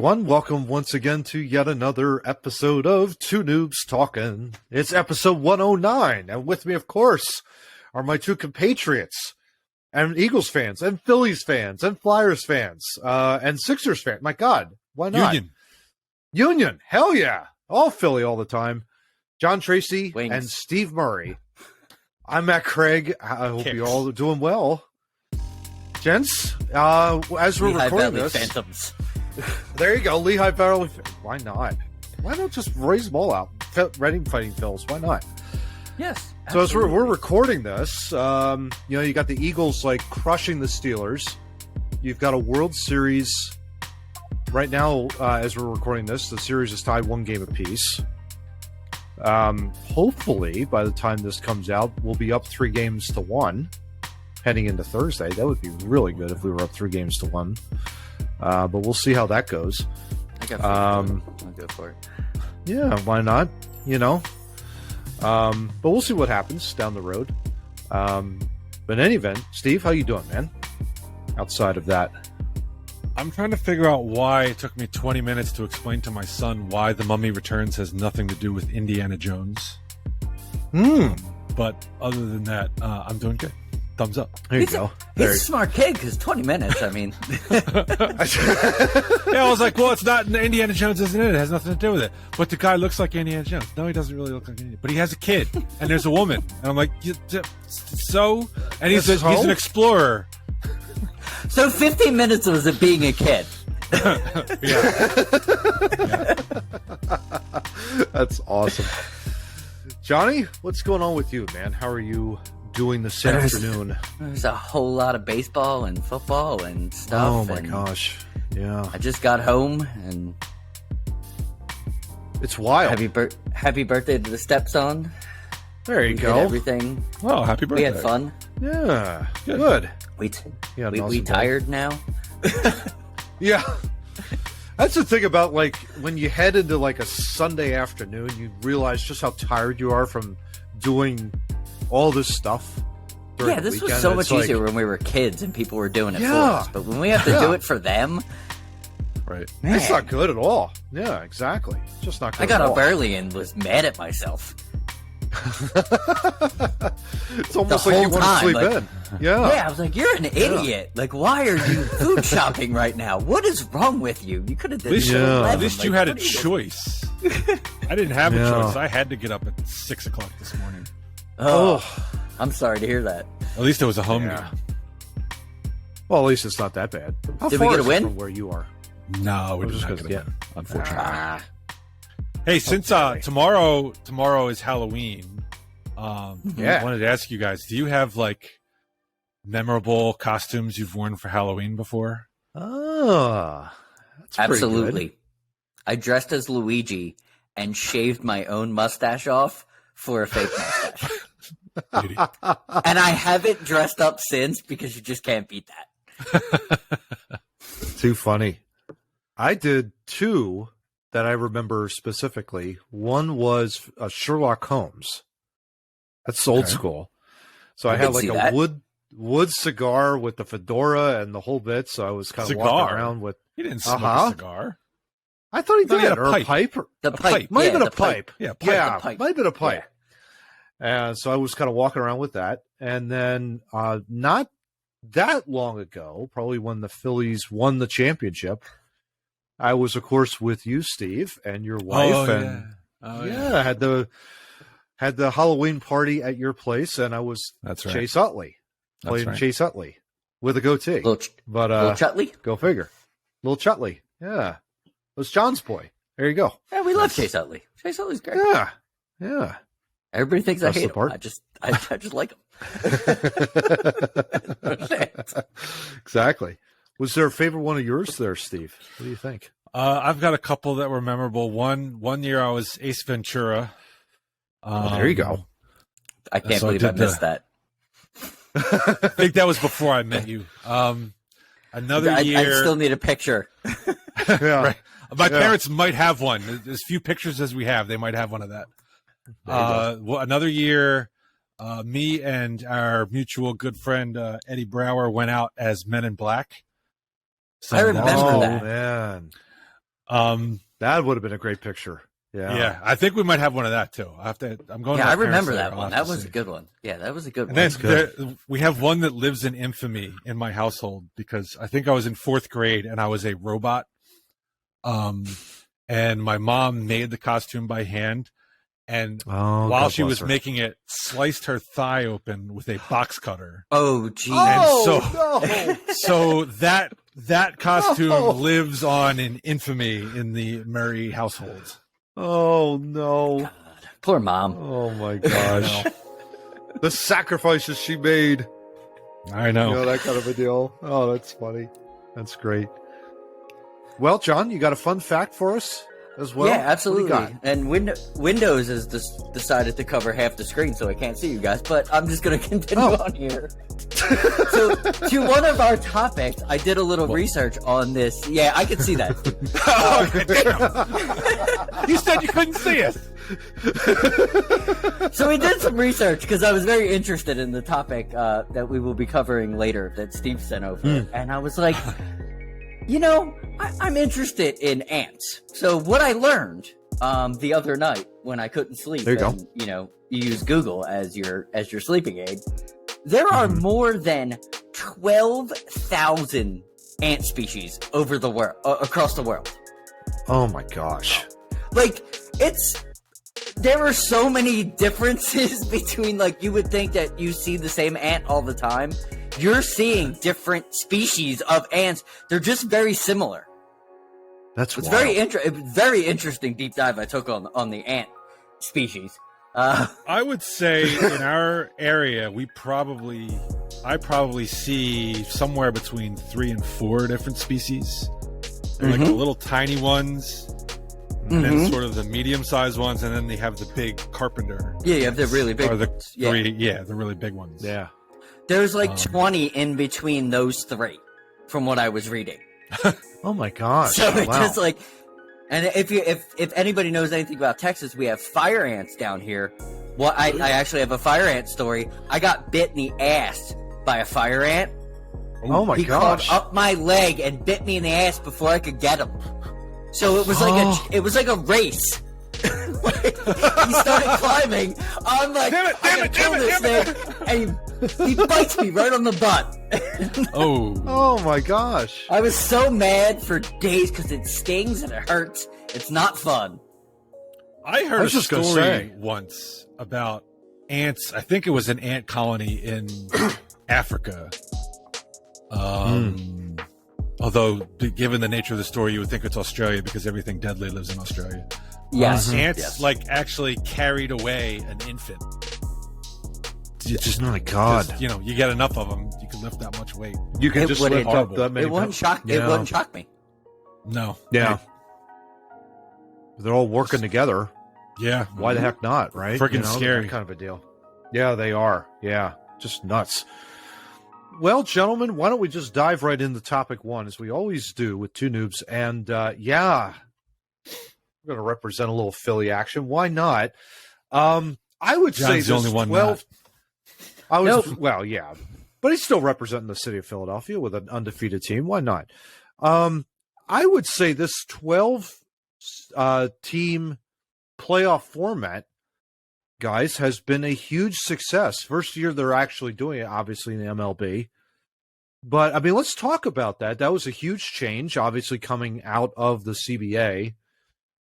everyone. Welcome once again to yet another episode of Two Noobs Talking. It's episode 109, and with me, of course, are my two compatriots, and Eagles fans, and Phillies fans, and Flyers fans, and Sixers fans. My God, why not? Union, hell yeah. All Philly all the time. John Tracy Wings. And Steve Murray. I'm Matt Craig. I hope you all are doing well. Gents, as we're recording this... Phantoms. There you go, Lehigh Valley. Why not? Why not just raise them all out? Reading Fighting Phils, why not? Yes. So as we're recording this, you got the Eagles like crushing the Steelers. You've got a World Series right now. As we're recording this, the series is tied 1 game apiece. Hopefully, by the time this comes out, we'll be up 3-1 heading into Thursday. That would be really good if we were up 3-1. But we'll see how that goes. I got I'll go for it. Yeah, why not? But we'll see what happens down the road. But in any event, Steve, how you doing, man? Outside of that, I'm trying to figure out why it took me 20 minutes to explain to my son why The Mummy Returns has nothing to do with Indiana Jones. But other than that, I'm doing good. Thumbs up. There you go. He's a smart kid because 20 minutes, I mean. Yeah, I was like, well, it's not Indiana Jones, isn't it? It has nothing to do with it. But the guy looks like Indiana Jones. No, he doesn't really look like Indiana. But he has a kid, and there's a woman. And I'm like, so? And he's an explorer. So 15 minutes was it being a kid. Yeah. That's awesome. Johnny, what's going on with you, man? How are you doing this afternoon? There's a whole lot of baseball and football and stuff. Oh my gosh. Yeah. I just got home and it's wild. Happy birthday to the stepson. There you We go. did everything. Oh, happy birthday. We had fun. Yeah. Good. We awesome tired now. Yeah. That's the thing about like when you head into like a Sunday afternoon, you realize just how tired you are from doing all this stuff. Yeah, this was so much easier when we were kids and people were doing it for us. But when we have to do it for them, right? Man. It's not good at all. Yeah, exactly. It's just not good. I got at up all. early and was mad at myself. It's almost like you want to sleep in. Yeah. Yeah, I was like, you're an idiot. Like, why are you food shopping right now? What is wrong with you? You could have done this at 11. At least you had a choice. I didn't have a choice. I had to get up at 6 o'clock this morning. Oh, I'm sorry to hear that. At least it was a home game. Well, at least it's not that bad. How Did far we get a is it win? from where you are? No, we was just just not gonna get it, unfortunately. Ah. Hey, since tomorrow is Halloween, I wanted to ask you guys, do you have like memorable costumes you've worn for Halloween before? Ah, that's Absolutely. Good. I dressed as Luigi and shaved my own mustache off for a fake mustache. And I haven't dressed up since because you just can't beat that. Too funny. I did 2 that I remember specifically. One was Sherlock Holmes. That's old school. So I had like a wood cigar with the fedora and the whole bit. So I was kind of walking around with. He didn't smoke a cigar. I thought he did. He had or a pipe. The pipe. Might have been a pipe. pipe. Yeah, might have been a pipe. And so I was kind of walking around with that. And then not that long ago, probably when the Phillies won the championship, I was, of course, with you, Steve, and your wife. Had the Halloween party at your place, and I was Chase Utley. Playing Chase Utley with a goatee. Little Chutley? Go figure. Little Chutley. Yeah. It was John's boy. There you go. Yeah, we love Chase Utley. Chase Utley's great. Yeah. Yeah. Everybody thinks I hate him. I just like him. Exactly. Was there a favorite one of yours there, Steve? What do you think? I've got a couple that were memorable. One year I was Ace Ventura. There you go. I can't believe I missed that. I think that was before I met you. Another year. I still need a picture. Yeah. Right. My parents might have one. As few pictures as we have, they might have one of that. Another year, me and our mutual good friend Eddie Brower went out as Men in Black. I remember that. Man. That would have been a great picture. Yeah, I think we might have one of that too. I'm going. Yeah, to I my parents remember there. that I'll one. have That to was see. a good one. Yeah, that was a good And one. then we have one that lives in infamy in my household because I think I was in 4th grade and I was a robot. And my mom made the costume by hand, and while God she bless was her. making it, sliced her thigh open with a box cutter. Oh, geez. And so that costume lives on in infamy in the Murray household. Oh no! God, poor mom. Oh my gosh! The sacrifices she made. I know. You know, that kind of a deal. Oh, that's funny. That's great. Well, John, you got a fun fact for us as well? Yeah, What do absolutely. you got? And Windows has decided to cover half the screen, so I can't see you guys. But I'm just going to continue on here. So, to one of our topics, I did a little research on this. Yeah, I could see that. You said you couldn't see it. So we did some research because I was very interested in the topic that we will be covering later that Steve sent over. And I was like, you know, I'm interested in ants. So what I learned the other night when I couldn't sleep, There you go. and, you know, you use Google as your sleeping aid. There are more than 12,000 ant species over the world, across the world. Oh my gosh! Like, there are so many differences between, like, you would think that you see the same ant all the time. You're seeing different species of ants. They're just very similar. That's It's wild. very interesting deep dive I took on the ant species. I would say in our area, I probably see somewhere between 3 and 4 different species. They're like the little tiny ones, and then sort of the medium-sized ones, and then they have the big carpenter. Yeah, you have the really big Or the ones. Yeah. the really big ones. Yeah. There's like 20 in between those 3, from what I was reading. Oh my gosh! So it's Wow. just like, and if anybody knows anything about Texas, we have fire ants down here. Well, I actually have a fire ant story. I got bit in the ass by a fire ant. Oh my He gosh! crawled up my leg and bit me in the ass before I could get him. So it was like a race. Like, he started climbing. I'm like, Damn it, I gotta kill this thing, and he bites me right on the butt. Oh. Oh my gosh! I was so mad for days because it stings and it hurts. It's not fun. I heard I was a just gonna story say. once about ants. I think it was an ant colony in Africa. Although, given the nature of the story, you would think it's Australia because everything deadly lives in Australia. Yes. Ants Yes. like actually carried away an infant. Just my God! 'Cause, you know, you get enough of them, you can lift that much weight. You can It just wouldn't- lift up that many. It wouldn't shock. Yeah. It wouldn't shock me. No. Yeah. They're all working together. Yeah. Why the heck not? Right? Freaking scary. That kind of a deal. Yeah, they are. Yeah, just nuts. Well, gentlemen, why don't we just dive right into topic 1, as we always do with Two Noobs? And yeah, we're going to represent a little Philly action. Why not? I would say John's the this only one 12. I was Nope. well, yeah, but he's still representing the city of Philadelphia with an undefeated team. Why not? I would say this 12 team playoff format, guys, has been a huge success. First year they're actually doing it, obviously, in the MLB. But, I mean, let's talk about that. That was a huge change, obviously, coming out of the CBA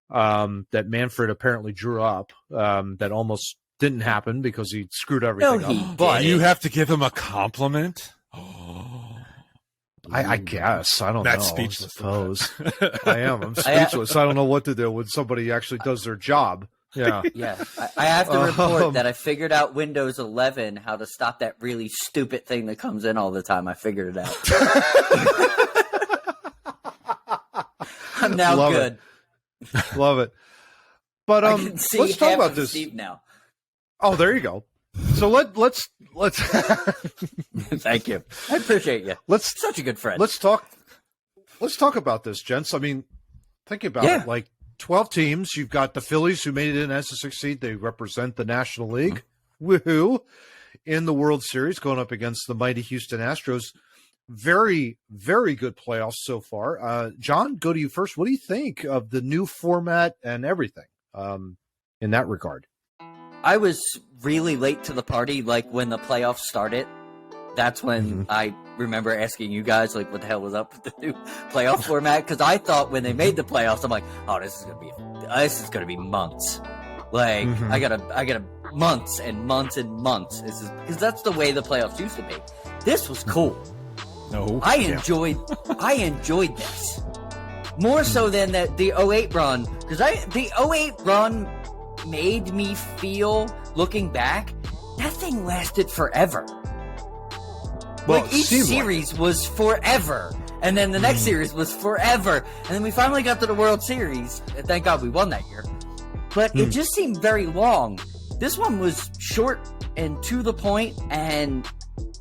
that Manfred apparently drew up that almost didn't happen because he screwed everything No, he up. But didn't. You have to give him a compliment. I guess. I don't That's know. speechless. I suppose. I am. I'm speechless. I don't know what to do when somebody actually does their job. Yeah. Yeah, I have to report that I figured out Windows 11 how to stop that really stupid thing that comes in all the time. I figured it out. I'm now Love good. Love it. But I can see let's talk half about of this. Steve now. Oh, there you go. So let's Thank you. I appreciate you. let's Such a good friend. let's talk about this, gents. I mean, think about Yeah. it. Like 12 teams. You've got the Phillies, who made it in as a 6 seed. They represent the National League. Woohoo! In the World Series, going up against the mighty Houston Astros. very, very good playoffs so far. John, go to you first. What do you think of the new format and everything in that regard? I was really late to the party, like when the playoffs started. That's when I remember asking you guys, like, what the hell was up with the new playoff format? Because I thought when they made the playoffs, I'm like, oh, this is gonna be months. Like, I gotta months and months and months. This is because that's the way the playoffs used to be. This was cool. No, I enjoyed this more so than the 08 run, because the 08 run made me feel, looking back, that thing lasted forever. Well, like each series was forever, and then the next series was forever, and then we finally got to the World Series. And thank God we won that year. But it just seemed very long. This one was short and to the point, and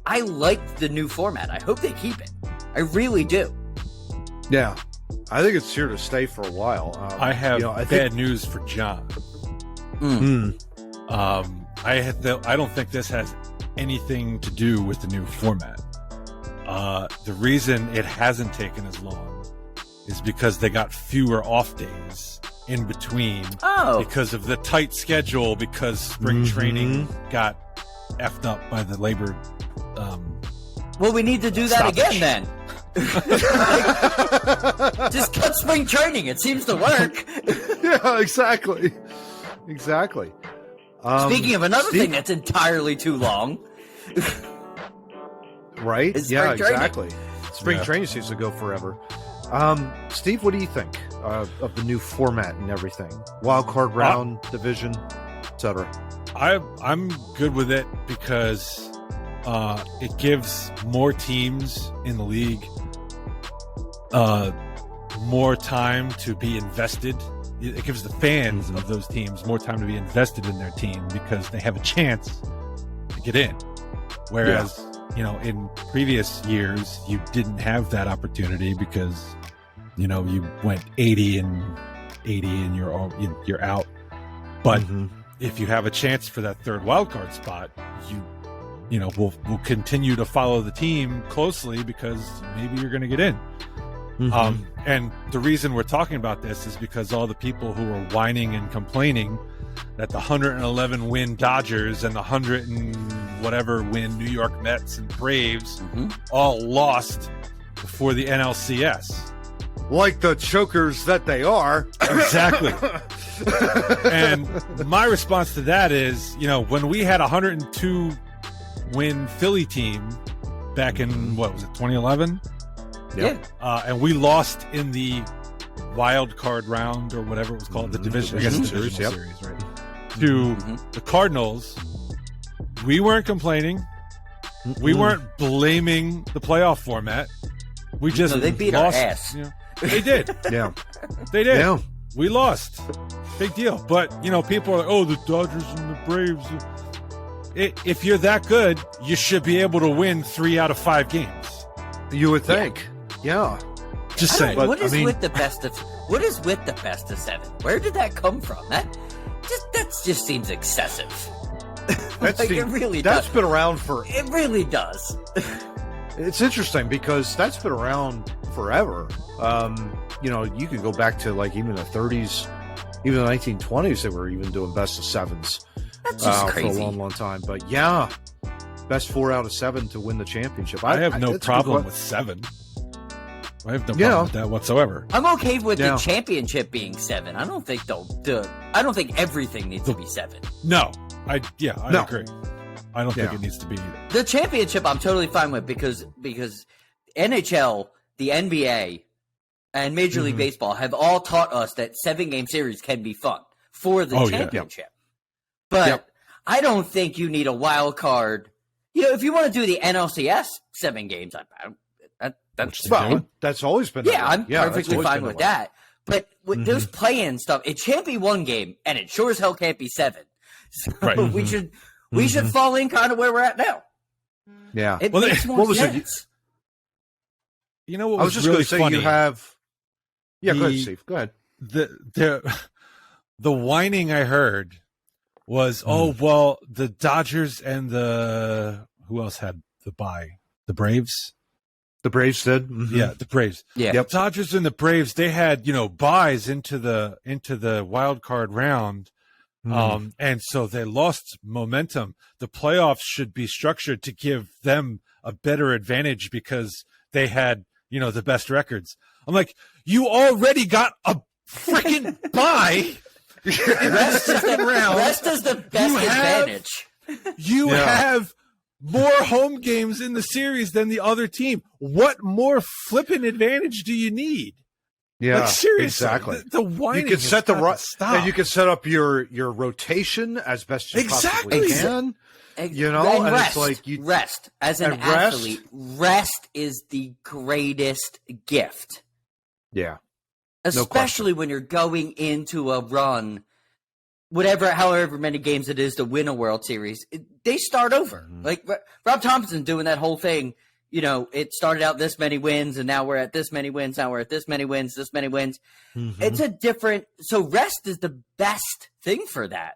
I liked the new format. I hope they keep it. I really do. Yeah, I think it's here to stay for a while. I have bad news for John. I don't think this has anything to do with the new format. The reason it hasn't taken as long is because they got fewer off days in between because of the tight schedule, because spring training got effed up by the labor. Well, we need to do that again then. Just cut spring training. It seems to work. Yeah, exactly. Speaking of another thing that's entirely too long. Right? Yeah, exactly. Spring training seems to go forever. Steve, what do you think of the new format and everything? Wild card round, division, etc. I'm good with it because it gives more teams in the league more time to be invested. It gives the fans of those teams more time to be invested in their team because they have a chance to get in. Whereas, in previous years, you didn't have that opportunity because, you went 80 and you're out. But if you have a chance for that third wildcard spot, we'll continue to follow the team closely because maybe you're going to get in. And the reason we're talking about this is because all the people who are whining and complaining that the 111 win Dodgers and the 100 and whatever win New York Mets and Braves all lost before the NLCS. Like the chokers that they are. Exactly. And my response to that is, when we had a 102 win Philly team back in, 2011? Yeah. And we lost in the wild card round or whatever it was called, the division, I guess the divisional series, right? To the Cardinals. We weren't complaining. We weren't blaming the playoff format. We just they beat lost. Our ass. They did. Yeah. They did. Yeah. We lost. Big deal. But, people are like, oh, the Dodgers and the Braves. If you're that good, you should be able to win 3 out of 5 games. You would think. Yeah. Just saying. What is with the best of 7? Where did that come from? That just seems excessive. It really does. That's been around for. It really does. It's interesting because that's been around forever. You could go back to even the 30s, even the 1920s. They were even doing best of 7s. That's just crazy for a long, long time. But yeah, best 4 out of 7 to win the championship. I have no problem with 7. I have no problem with that whatsoever. I'm okay with the championship being 7. I don't think I don't think everything needs to be 7. No, I agree. I don't think it needs to be either. The championship I'm totally fine with because NHL, the NBA, and Major League Baseball have all taught us that 7-game series can be fun for the championship. But I don't think you need a wild card. If you want to do the NLCS 7 games, that's always been. I'm perfectly fine with that. But with those play-in stuff, it can't be 1 game, and it sure as hell can't be 7. So we should fall in kind of where we're at now. Yeah, it makes more sense. What I was just really going to say funny? you have. Yeah, go ahead, Steve. Go ahead. The whining I heard was, the Dodgers and who else had the bye? The Braves. The Braves did. Mm-hmm. Yeah, the Braves. Yeah. The Dodgers and the Braves, they had, buys into the wild card round. And so they lost momentum. The playoffs should be structured to give them a better advantage because they had, the best records. I'm like, you already got a freaking bye in the second round. Rest is the best advantage. You have more home games in the series than the other team. What more flipping advantage do you need? Yeah, seriously, exactly. The whining. You can set stop. and you can set up your rotation as best you possibly can. And and rest. it's like rest as an athlete. Rest is the greatest gift. Yeah, especially when you're going into a run, however many games it is to win a World Series. They start over. Like Rob Thompson doing that whole thing. It started out this many wins, and now we're at this many wins. Now we're at this many wins, this many wins. It's a different – so rest is the best thing for that.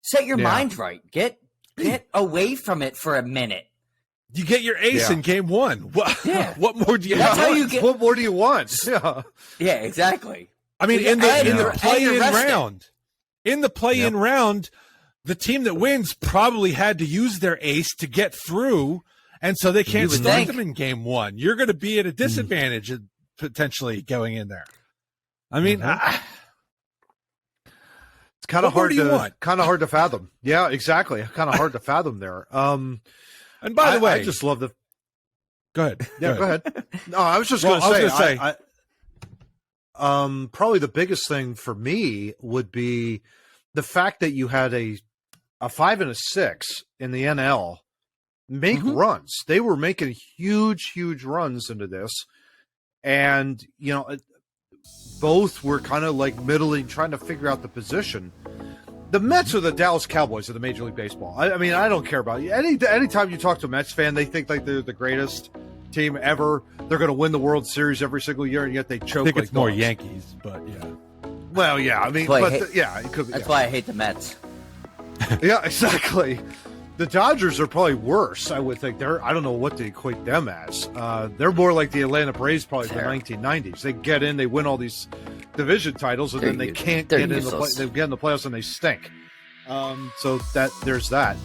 Set your mind right. Get away from it for a minute. You get your ace in game one. What more do you That's have? how you get – what more do you want? Yeah, exactly. I mean, in the play-in round, the team that wins probably had to use their ace to get through – and so they can't start them in game one. You're going to be at a disadvantage potentially going in there. I mean, it's kind of hard to fathom. Yeah, exactly. Kind of hard to fathom there. And by the way, I just love the. Go ahead. Yeah, go ahead. No, I was just going to say. Probably the biggest thing for me would be the fact that you had a 5 and a 6 in the NL. Make runs. They were making huge runs into this. And, both were kind of like middling, trying to figure out the position. The Mets are the Dallas Cowboys of the Major League Baseball. I mean, I don't care about you. Anytime you talk to a Mets fan, they think like they're the greatest team ever. They're going to win the World Series every single year, and yet they choke. I think like it's more dogs. Yankees, but yeah. Well, yeah. I mean, it could be. That's why I hate the Mets. Yeah, exactly. The Dodgers are probably worse, I would think. I don't know what to equate them as. They're more like the Atlanta Braves, probably the 1990s. They get in, they win all these division titles, and then they can't get in the they get in the playoffs and they stink. So there's that.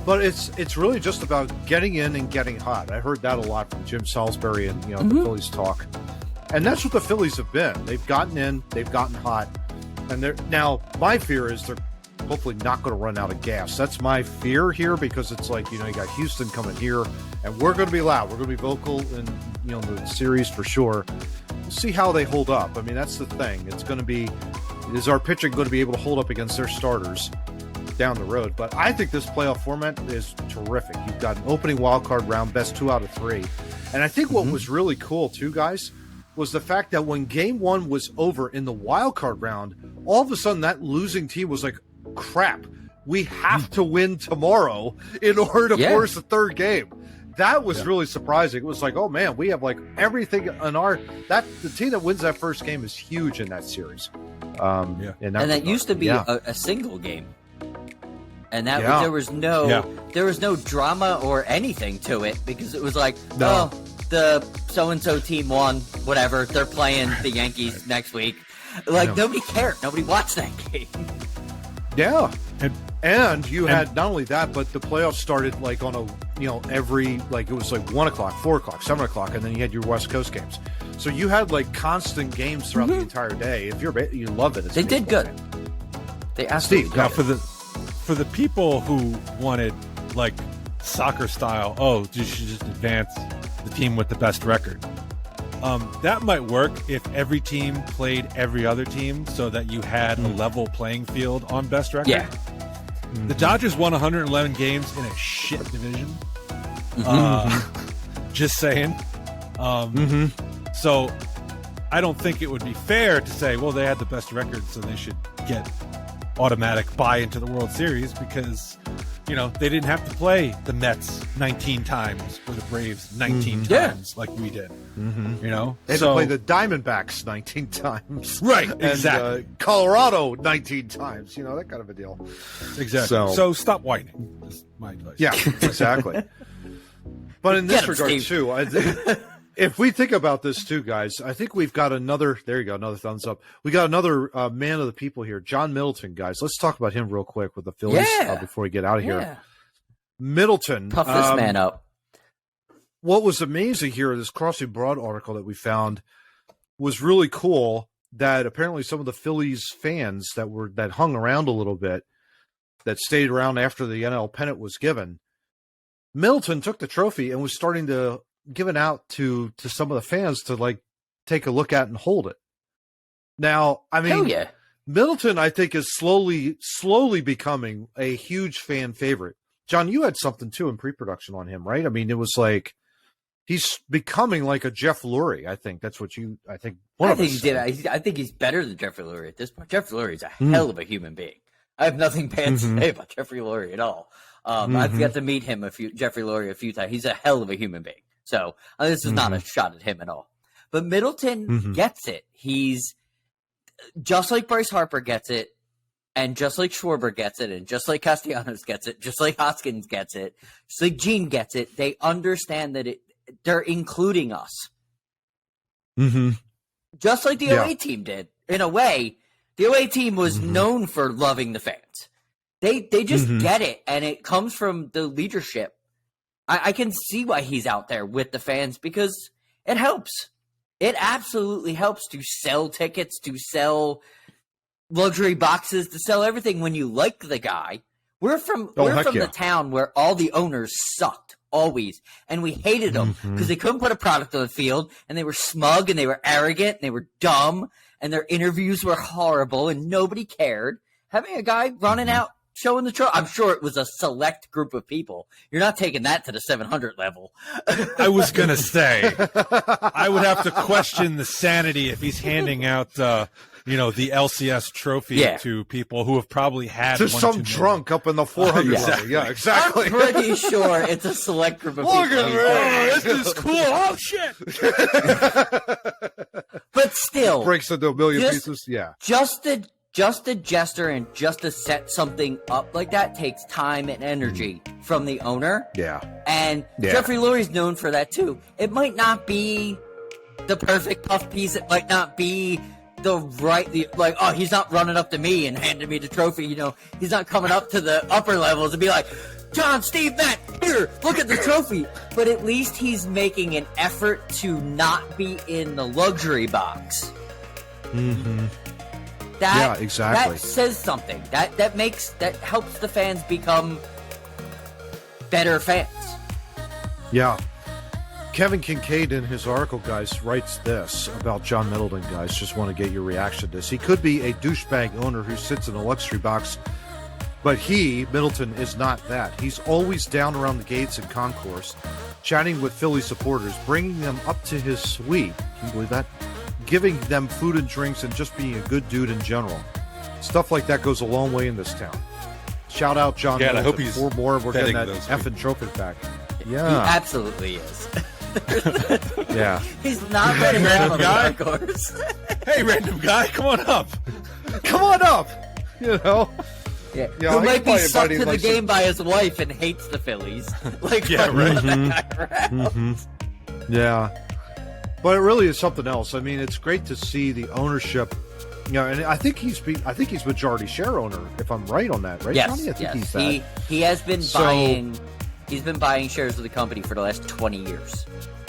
But it's really just about getting in and getting hot. I heard that a lot from Jim Salisbury and the Phillies talk, and that's what the Phillies have been. They've gotten in, they've gotten hot, and now my fear is they're hopefully not going to run out of gas. That's my fear here because it's like, you got Houston coming here and we're going to be loud. We're going to be vocal in, the series for sure. We'll see how they hold up. I mean, that's the thing. It's going to be, is our pitching going to be able to hold up against their starters down the road? But I think this playoff format is terrific. You've got an opening wild card round, best 2 out of 3. And I think what was really cool too, guys, was the fact that when game 1 was over in the wild card round, all of a sudden that losing team was like, crap, we have to win tomorrow in order to force a third game. That was really surprising. It was like, oh man, we have like everything on the team that wins that first game is huge in that series. And that used to be a single game. And there was no drama or anything to it because it was like, the so-and-so team won, whatever, they're playing the Yankees next week. Like nobody cared. Nobody watched that game. Yeah, and you had not only that, but the playoffs started like on every it was like 1 o'clock, 4 o'clock, 7 o'clock, and then you had your West Coast games. So you had like constant games throughout the entire day. If you love it, they did good. They absolutely did. Now for the people who wanted like soccer style, you should just advance the team with the best record. That might work if every team played every other team so that you had a level playing field on best record. Yeah. The Dodgers won 111 games in a shit division. Just saying. So I don't think it would be fair to say, well, they had the best record, so they should get automatic buy into the World Series because, they didn't have to play the Mets 19 times or the Braves 19 times like we did. They had to play the Diamondbacks 19 times. Right, and, exactly. Colorado 19 times, that kind of a deal. Exactly. So stop whining is my advice. Yeah, exactly. But in this regard, too, If we think about this too, guys, I think we've got another. There you go, another thumbs up. We got another man of the people here, John Middleton, guys. Let's talk about him real quick with the Phillies before we get out of here. Middleton, puff this man up. What was amazing here in this Crossing Broad article that we found was really cool. That apparently some of the Phillies fans that hung around a little bit, that stayed around after the NL pennant was given, Middleton took the trophy and was starting to give it out to some of the fans to like take a look at and hold it. Now, I mean, Middleton, I think, is slowly becoming a huge fan favorite. John, you had something too in pre-production on him, right? I mean, it was like he's becoming like a Jeff Lurie. I think that's what you. I think I think he's better than Jeffrey Lurie at this point. Jeffrey Lurie is a hell of a human being. I have nothing bad to say about Jeffrey Lurie at all. I've got to meet him Jeffrey Lurie a few times. He's a hell of a human being. So this is not a shot at him at all. But Middleton gets it. He's just like Bryce Harper gets it, and just like Schwarber gets it, and just like Castellanos gets it, just like Hoskins gets it, just like Gene gets it. They understand that they're including us. Just like the OA team did. In a way, the OA team was known for loving the fans. They just get it, and it comes from the leadership. I can see why he's out there with the fans because it helps. It absolutely helps to sell tickets, to sell luxury boxes, to sell everything when you like the guy. We're from the town where all the owners sucked, always. And we hated them because they couldn't put a product on the field, and they were smug, and they were arrogant, and they were dumb, and their interviews were horrible, and nobody cared. Having a guy running out, showing the trophy, I'm sure it was a select group of people. You're not taking that to the 700 level. I was going to say, I would have to question the sanity if he's handing out, the LCS trophy to people who have probably had to some drunk up in the 400 level. Yeah, exactly. I'm pretty sure it's a select group of people. Look at me. This is cool. Oh, shit. But still. Breaks into a million pieces. Yeah. Just a gesture and just to set something up like that takes time and energy from the owner. Yeah. And Jeffrey Lurie's known for that too. It might not be the perfect puff piece. It might not be he's not running up to me and handing me the trophy. He's not coming up to the upper levels and be like, John, Steve, Matt, here, look at the trophy. But at least he's making an effort to not be in the luxury box. Exactly. That says something. That helps the fans become better fans. Yeah. Kevin Kincaid in his article, guys, writes this about John Middleton, guys. Just want to get your reaction to this. He could be a douchebag owner who sits in a luxury box, but Middleton, is not that. He's always down around the gates and concourse, chatting with Philly supporters, bringing them up to his suite. Can you believe that? Giving them food and drinks and just being a good dude in general. Stuff like that goes a long way in this town. Shout out John Middleton. I hope he's 4 more. We're getting that effing trophy back. Yeah. He absolutely is. Yeah. He's not ready for on the dark horse. Hey, random guy, come on up. Come on up. Yeah. Who might be sucked to the game by his wife and hates the Phillies. Yeah. But it really is something else. I mean, it's great to see the ownership. And I think he's majority share owner, if I'm right on that, right, yes, Johnny? I think he's that. He has been buying. He's been buying shares of the company for the last 20 years.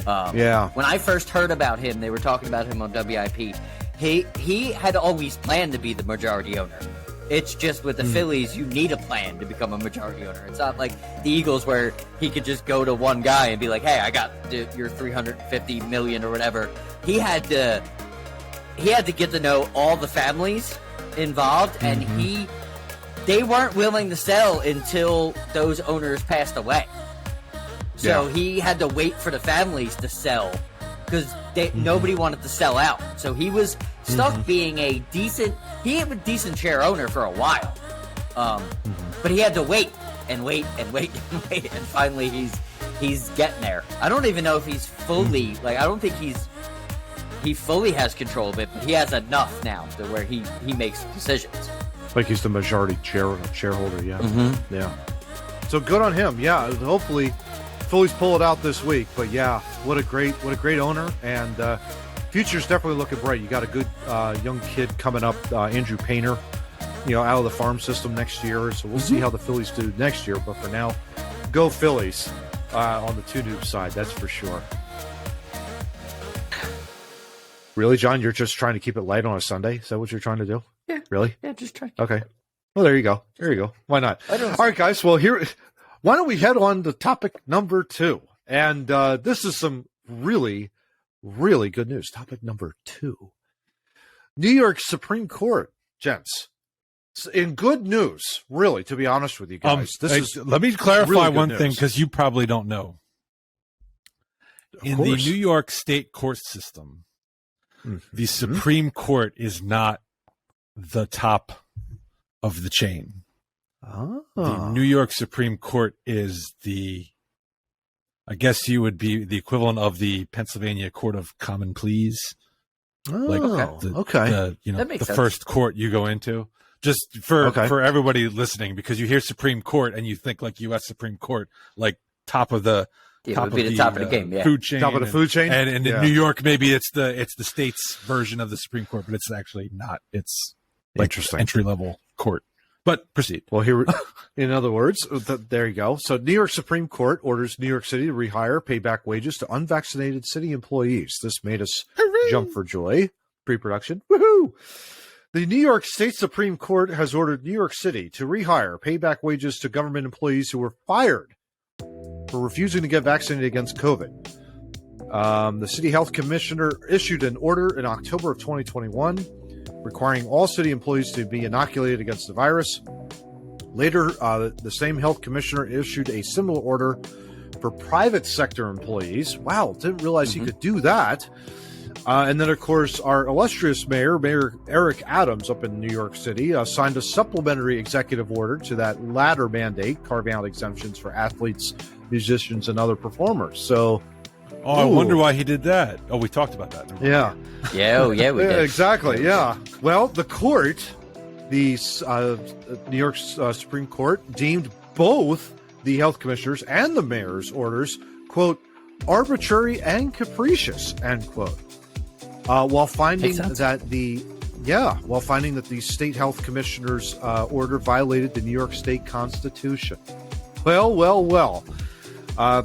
When I first heard about him, they were talking about him on WIP. He had always planned to be the majority owner. It's just with the Phillies, you need a plan to become a majority owner. It's not like the Eagles where he could just go to one guy and be like, hey, I got your $350 million or whatever. He had to get to know all the families involved, and they weren't willing to sell until those owners passed away. So he had to wait for the families to sell because nobody wanted to sell out. So he was stuck being a decent share owner for a while. But he had to wait and wait and wait and wait, and finally he's getting there. I don't even know if he's fully I don't think he fully has control of it, but he has enough now to where he makes decisions. Like he's the majority shareholder, yeah. Yeah. So good on him. Yeah, hopefully Phillies pull it out this week. But yeah, what a great owner, and future's definitely looking bright. You got a good young kid coming up, Andrew Painter, out of the farm system next year. So we'll see how the Phillies do next year. But for now, go Phillies on the Two Noobs side, that's for sure. Really, John? You're just trying to keep it light on a Sunday? Is that what you're trying to do? Yeah. Really? Yeah, just trying. Okay. Well, there you go. Why not? All right, guys. Well, why don't we head on to topic number 2? And this is some really, really good news. Topic number 2. New York Supreme Court, gents. In good news, really, to be honest with you guys. Let me clarify really one news. thing, because you probably don't know. In the New York state court system, the Supreme Court is not the top of the chain. The New York Supreme Court is I guess you would be the equivalent of the Pennsylvania Court of Common Pleas. Okay. That makes the sense. first court you go into. Just for everybody listening, because you hear Supreme Court and you think like U.S. Supreme Court, like top of the it would be the top of the game, yeah. Food chain. Top of the food chain? And in New York, maybe it's the state's version of the Supreme Court, but it's actually not. It's like Interesting. entry-level court. But proceed. Well, here, in other words, there you go. So New York Supreme Court orders New York City to rehire, pay back wages to unvaccinated city employees. This made us jump for joy. Pre-production. Woohoo! The New York State Supreme Court has ordered New York City to rehire, pay back wages to government employees who were fired for refusing to get vaccinated against COVID. The city health commissioner issued an order in October of 2021 requiring all city employees to be inoculated against the virus. Later, the same health commissioner issued a similar order for private sector employees. Wow, didn't realize he could do that. And then, of course, our illustrious Mayor Eric Adams up in New York City, signed a supplementary executive order to that latter mandate, carving out exemptions for athletes, musicians, and other performers. So, I wonder why he did that. Oh, we talked about that. Yeah. Yeah, we did. Exactly, yeah. Well, the court, the New York Supreme Court, deemed both the health commissioners and the mayor's orders, quote, arbitrary and capricious, end quote. While finding that the state health commissioner's order violated the New York State Constitution. Well.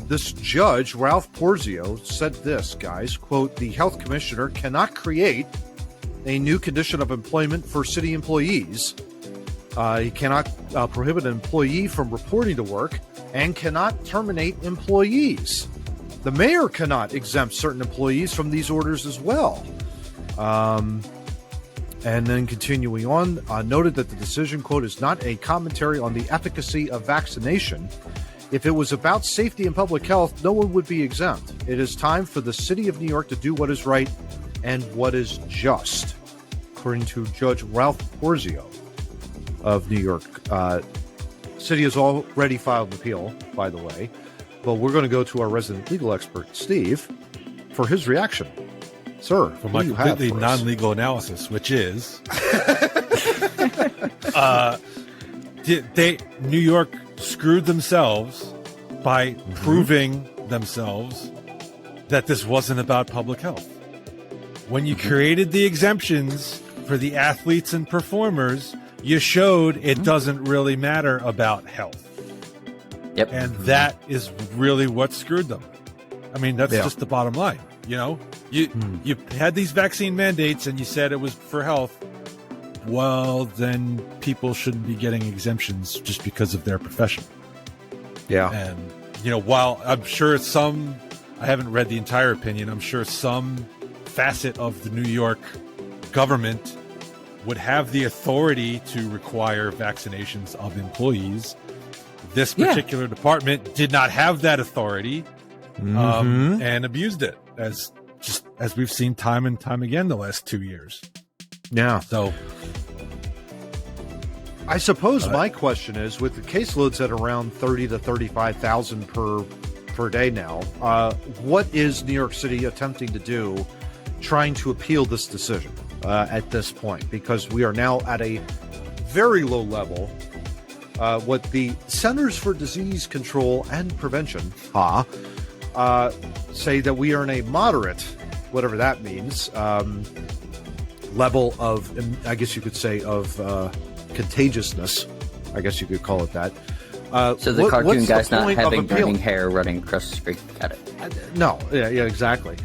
This judge, Ralph Porzio, said this, guys, quote, the health commissioner cannot create a new condition of employment for city employees. He cannot prohibit an employee from reporting to work and cannot terminate employees. The mayor cannot exempt certain employees from these orders as well. And then continuing on, noted that the decision, quote, is not a commentary on the efficacy of vaccination. If it was about safety and public health, no one would be exempt. It is time for the city of New York to do what is right and what is just, according to Judge Ralph Porzio of New York. City has already filed an appeal, by the way, but we're going to go to our resident legal expert, Steve, for his reaction. Sir, for my completely non-legal analysis, which is New York screwed themselves by proving themselves that this wasn't about public health. When you created the exemptions for the athletes and performers, you showed it doesn't really matter about health. Yep. And that is really what screwed them. I mean, that's just the bottom line. You know, you had these vaccine mandates and you said it was for health. Well, then people shouldn't be getting exemptions just because of their profession. Yeah. And, you know, while I'm sure I haven't read the entire opinion, I'm sure some facet of the New York government would have the authority to require vaccinations of employees. This particular department did not have that authority and abused it, as we've seen time and time again the last 2 years. Yeah. So I suppose my question is, with the caseloads at around 30 to 35,000 per day now, what is New York City attempting to do, trying to appeal this decision at this point? Because we are now at a very low level what the Centers for Disease Control and Prevention, say that we are in a moderate, whatever that means, level of, I guess you could say, of contagiousness. I guess you could call it that. So the cartoon guy's not having burning hair running across the street. Got it. No, yeah, exactly.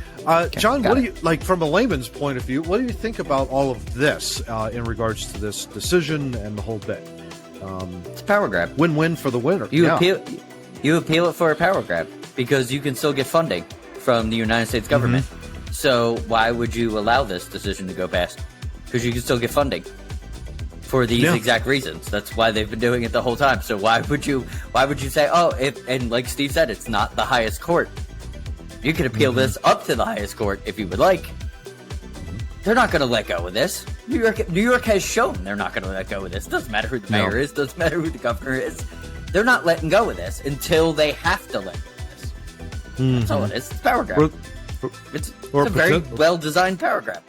John, what do you, like, from a layman's point of view, what do you think about all of this in regards to this decision and the whole bit? It's a power grab. Win-win for the winner. You appeal it for a power grab because you can still get funding from the United States government. So why would you allow this decision to go past? Because you can still get funding for these exact reasons. That's why they've been doing it the whole time. So why would you say, and like Steve said, it's not the highest court. You could appeal this up to the highest court if you would like. They're not going to let go of this. New York has shown they're not going to let go of this. Doesn't matter who the mayor is. Doesn't matter who the governor is. They're not letting go of this until they have to let go of this. That's all it is. It's power grab. It's a very well-designed power grab.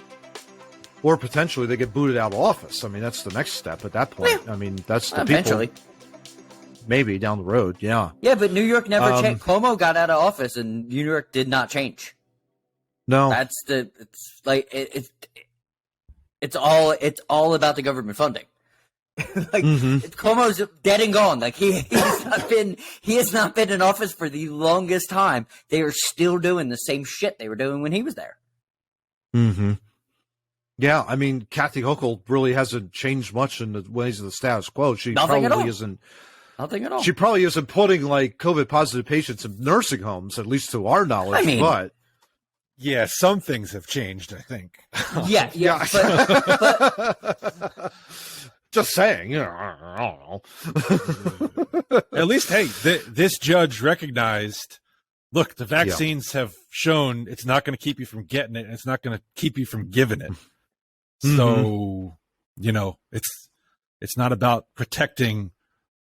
Or potentially they get booted out of office. I mean, that's the next step at that point. Yeah. I mean, that's the eventually. People. Maybe down the road, yeah. Yeah, but New York never changed. Cuomo got out of office, and New York did not change. No, it's all about the government funding. Cuomo's dead and gone. Like he has not been in office for the longest time. They are still doing the same shit they were doing when he was there. Yeah, I mean, Kathy Hochul really hasn't changed much in the ways of the status quo. Nothing at all. She probably isn't putting like COVID positive patients in nursing homes, at least to our knowledge. But yeah, some things have changed, I think. Yeah. But just saying, I don't know. At least, hey, this judge recognized, look, the vaccines have shown it's not going to keep you from getting it, and it's not going to keep you from giving it. So, it's not about protecting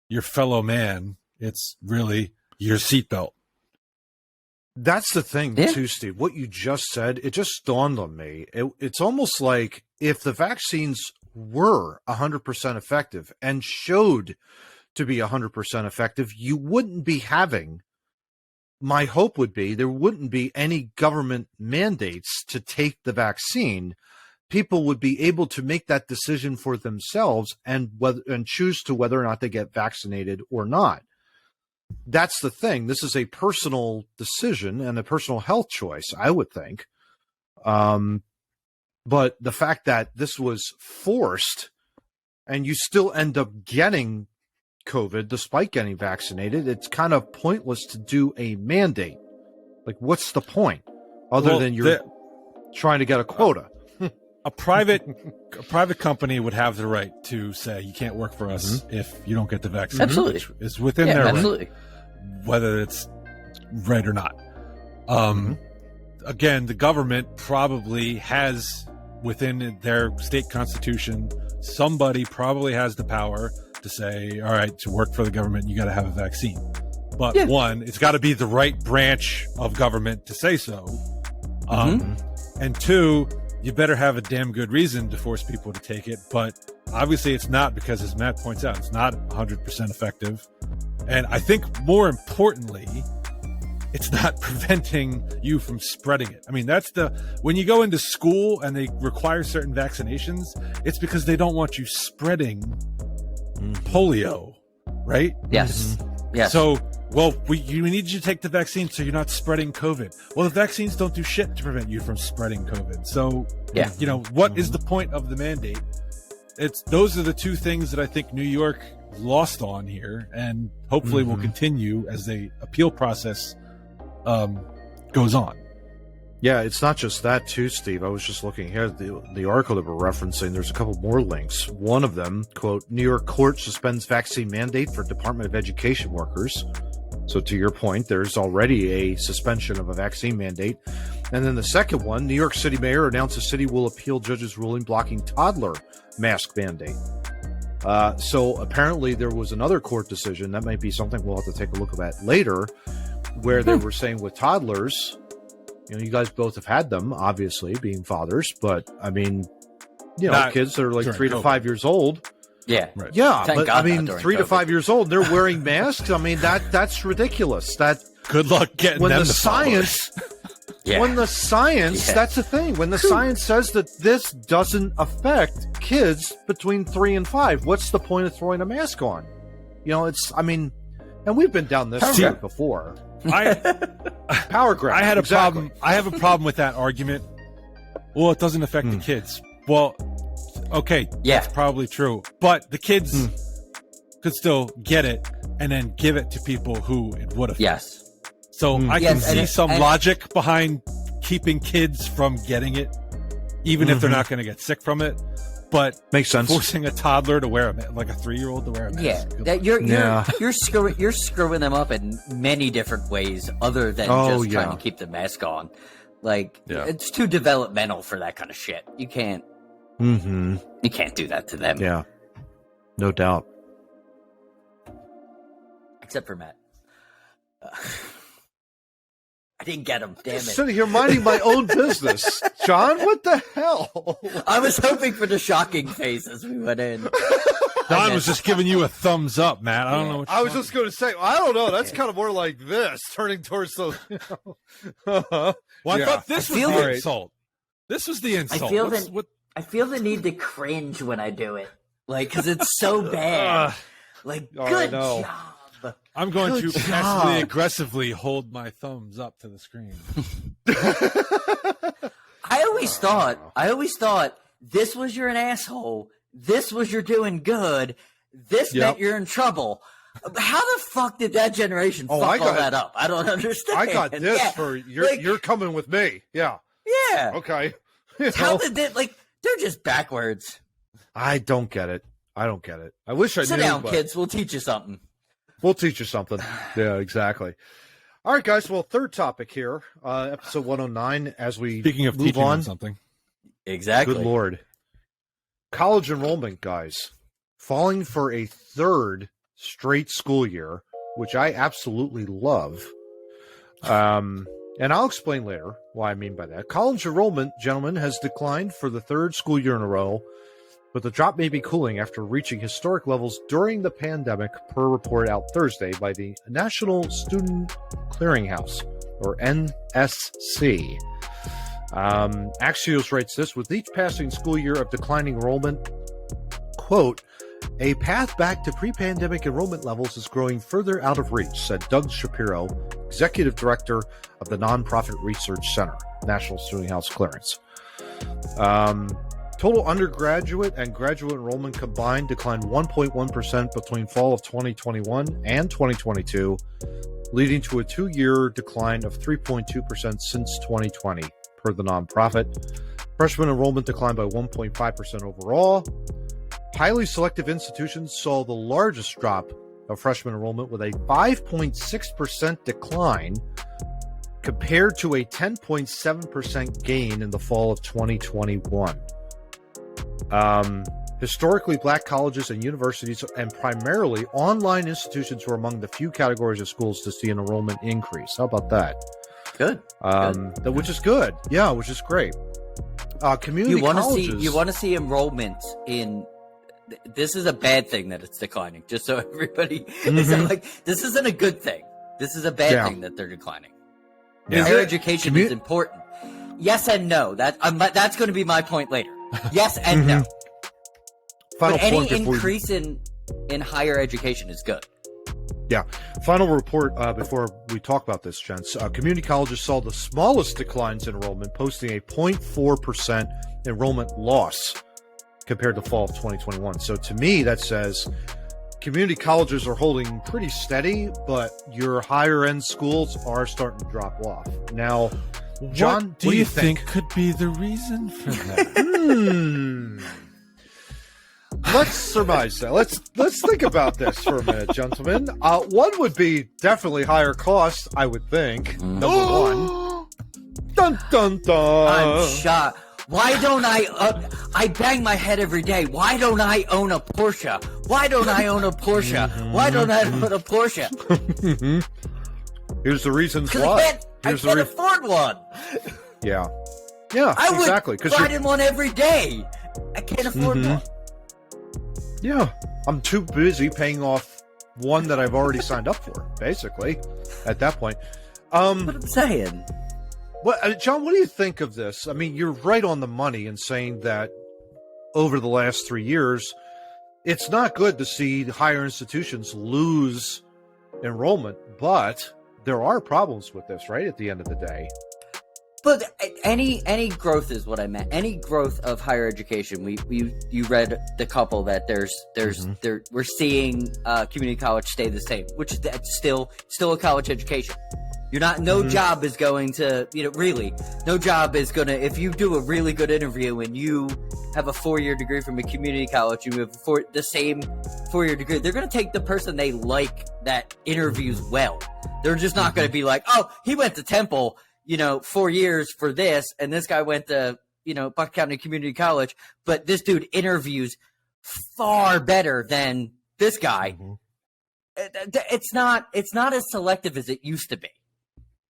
your fellow man. It's really your seatbelt. That's the thing, too, Steve. What you just said, it just dawned on me. It's almost like if the vaccines were 100% effective and showed to be 100% effective, you wouldn't be having, my hope would be, there wouldn't be any government mandates to take the vaccine. People would be able to make that decision for themselves and choose to whether or not they get vaccinated or not. That's the thing. This is a personal decision and a personal health choice, I would think. But the fact that this was forced and you still end up getting COVID despite getting vaccinated, it's kind of pointless to do a mandate. Like, what's the point other than you're trying to get a quota? A private company would have the right to say you can't work for us if you don't get the vaccine. Absolutely, it's within their right, whether it's right or not. Again, the government probably has within their state constitution, somebody probably has the power to say, all right, to work for the government, you got to have a vaccine. But one, it's got to be the right branch of government to say so. And two, you better have a damn good reason to force people to take it. But obviously it's not, because as Matt points out, it's not 100% effective. And I think more importantly, it's not preventing you from spreading it. I mean, when you go into school and they require certain vaccinations, it's because they don't want you spreading polio, right? Yes. Yes. So, we need you to take the vaccine so you're not spreading COVID. Well, the vaccines don't do shit to prevent you from spreading COVID. So, what is the point of the mandate? Those are the two things that I think New York lost on here, and hopefully will continue as the appeal process goes on. Yeah, it's not just that too, Steve. I was just looking here at the article that we're referencing. There's a couple more links. One of them, quote, New York court suspends vaccine mandate for Department of Education workers. So to your point, there's already a suspension of a vaccine mandate. And then the second one, New York City mayor announces city will appeal judge's ruling blocking toddler mask mandate. So apparently there was another court decision. That might be something we'll have to take a look at later, where they were saying with toddlers, you guys both have had them, obviously, being fathers, but I mean, kids that are like 3 to 5 years old, Yeah. Right. Yeah, Thank but God I mean, not during 3 to COVID. 5 years old, they're wearing masks. I mean, that's ridiculous. That Good luck getting when them the to follow science, Yeah. when the science, Yeah. that's the thing. When the science says that this doesn't affect kids between 3 and 5, what's the point of throwing a mask on? You know, I mean, and we've been down this See, road before. it. Power grab. I had a exactly. problem. I have a problem with that argument. Well, it doesn't affect the kids. Well, okay, Yeah. that's probably true. But the kids could still get it and then give it to people who it would affect. Yes. So I Yes, can see and- some and- logic behind keeping kids from getting it, even if they're not going to get sick from it. But Makes sense. forcing a toddler to wear a mask, like a 3-year-old to wear a mask. Yeah, good that luck. you're screwing them up in many different ways other than just trying to keep the mask on. Like it's too developmental for that kind of shit. You can't do that to them. Yeah, no doubt. Except for Matt. I didn't get him. Damn it! Sitting here minding my own business, John. What the hell? I was hoping for the shocking face as we went in. Don was just giving you a thumbs up, Matt. I don't know what I was just going to say, I don't know. That's kind of more like this, turning towards the. Well, I thought this was feel the it. insult. This was the insult. I feel the need to cringe when I do it, like because it's so bad. Like, good job. I'm going Good to job. passively aggressively hold my thumbs up to the screen. I always thought this was you're an asshole. This was you're doing good. This meant you're in trouble. How the fuck did that generation fuck all that up? I don't understand. I got this for you're coming with me. Yeah. Yeah. Okay. How did they they're just backwards. I don't get it. I wish I Sit knew. down, but kids. We'll teach you something. We'll teach you something. Yeah, exactly. All right, guys. Well, third topic here, episode 109. As we Speaking of move teaching on, them something, Exactly. good Lord, college enrollment, guys, falling for a third straight school year, which I absolutely love. And I'll explain later why I mean by that. College enrollment, gentlemen, has declined for the third school year in a row, but the drop may be cooling after reaching historic levels during the pandemic, per report out Thursday by the National Student Clearinghouse, or NSC. Axios writes this: with each passing school year of declining enrollment, quote, a path back to pre-pandemic enrollment levels is growing further out of reach, said Doug Shapiro, executive director of the nonprofit research center, National Student House Clearance. Total undergraduate and graduate enrollment combined declined 1.1% between fall of 2021 and 2022, leading to a 2-year decline of 3.2% since 2020, per the nonprofit. Freshman enrollment declined by 1.5% overall. Highly selective institutions saw the largest drop of freshman enrollment, with a 5.6% decline compared to a 10.7% gain in the fall of 2021. Historically, black colleges and universities and primarily online institutions were among the few categories of schools to see an enrollment increase. How about that? Good. Which is good. Yeah, which is great. Community colleges. You want to see enrollment in. This is a bad thing that it's declining. Just so everybody, it's not like this isn't a good thing. This is a bad thing that they're declining. Higher education is important. Yes and no. That's going to be my point later. Yes and no. Final but any point before increase in higher education is good. Yeah. Final report before we talk about this, gents. Community colleges saw the smallest declines in enrollment, posting a 0.4% enrollment loss compared to fall of 2021. So to me, that says community colleges are holding pretty steady, but your higher end schools are starting to drop off. Now, John, what do you think could be the reason for that? Let's surmise that. Let's think about this for a minute, gentlemen. One would be definitely higher cost, I would think. Number one. Dun dun dun. I'm shocked. Why don't I bang my head every day. Why don't I own a Porsche? Why don't I own a Porsche? Why don't I own a Porsche? Here's the reasons why. I can't afford one. Yeah. Yeah, exactly. I would ride in one every day. I can't afford one. Yeah, I'm too busy paying off one that I've already signed up for, basically, at that point. What I'm saying. John, what do you think of this? I mean, you're right on the money in saying that over the last 3 years, it's not good to see higher institutions lose enrollment, but there are problems with this, right, at the end of the day. But any growth is what I meant. Any growth of higher education. You read the couple that we're seeing community college stay the same, which is still a college education. You're not. No job is going to, really. No job is going to. If you do a really good interview and you have a 4-year degree from a community college, you have the same 4-year degree. They're going to take the person they like that interviews well. They're just not going to be like, oh, he went to Temple, 4 years for this, and this guy went to, Bucks County Community College, but this dude interviews far better than this guy. It's not as selective as it used to be.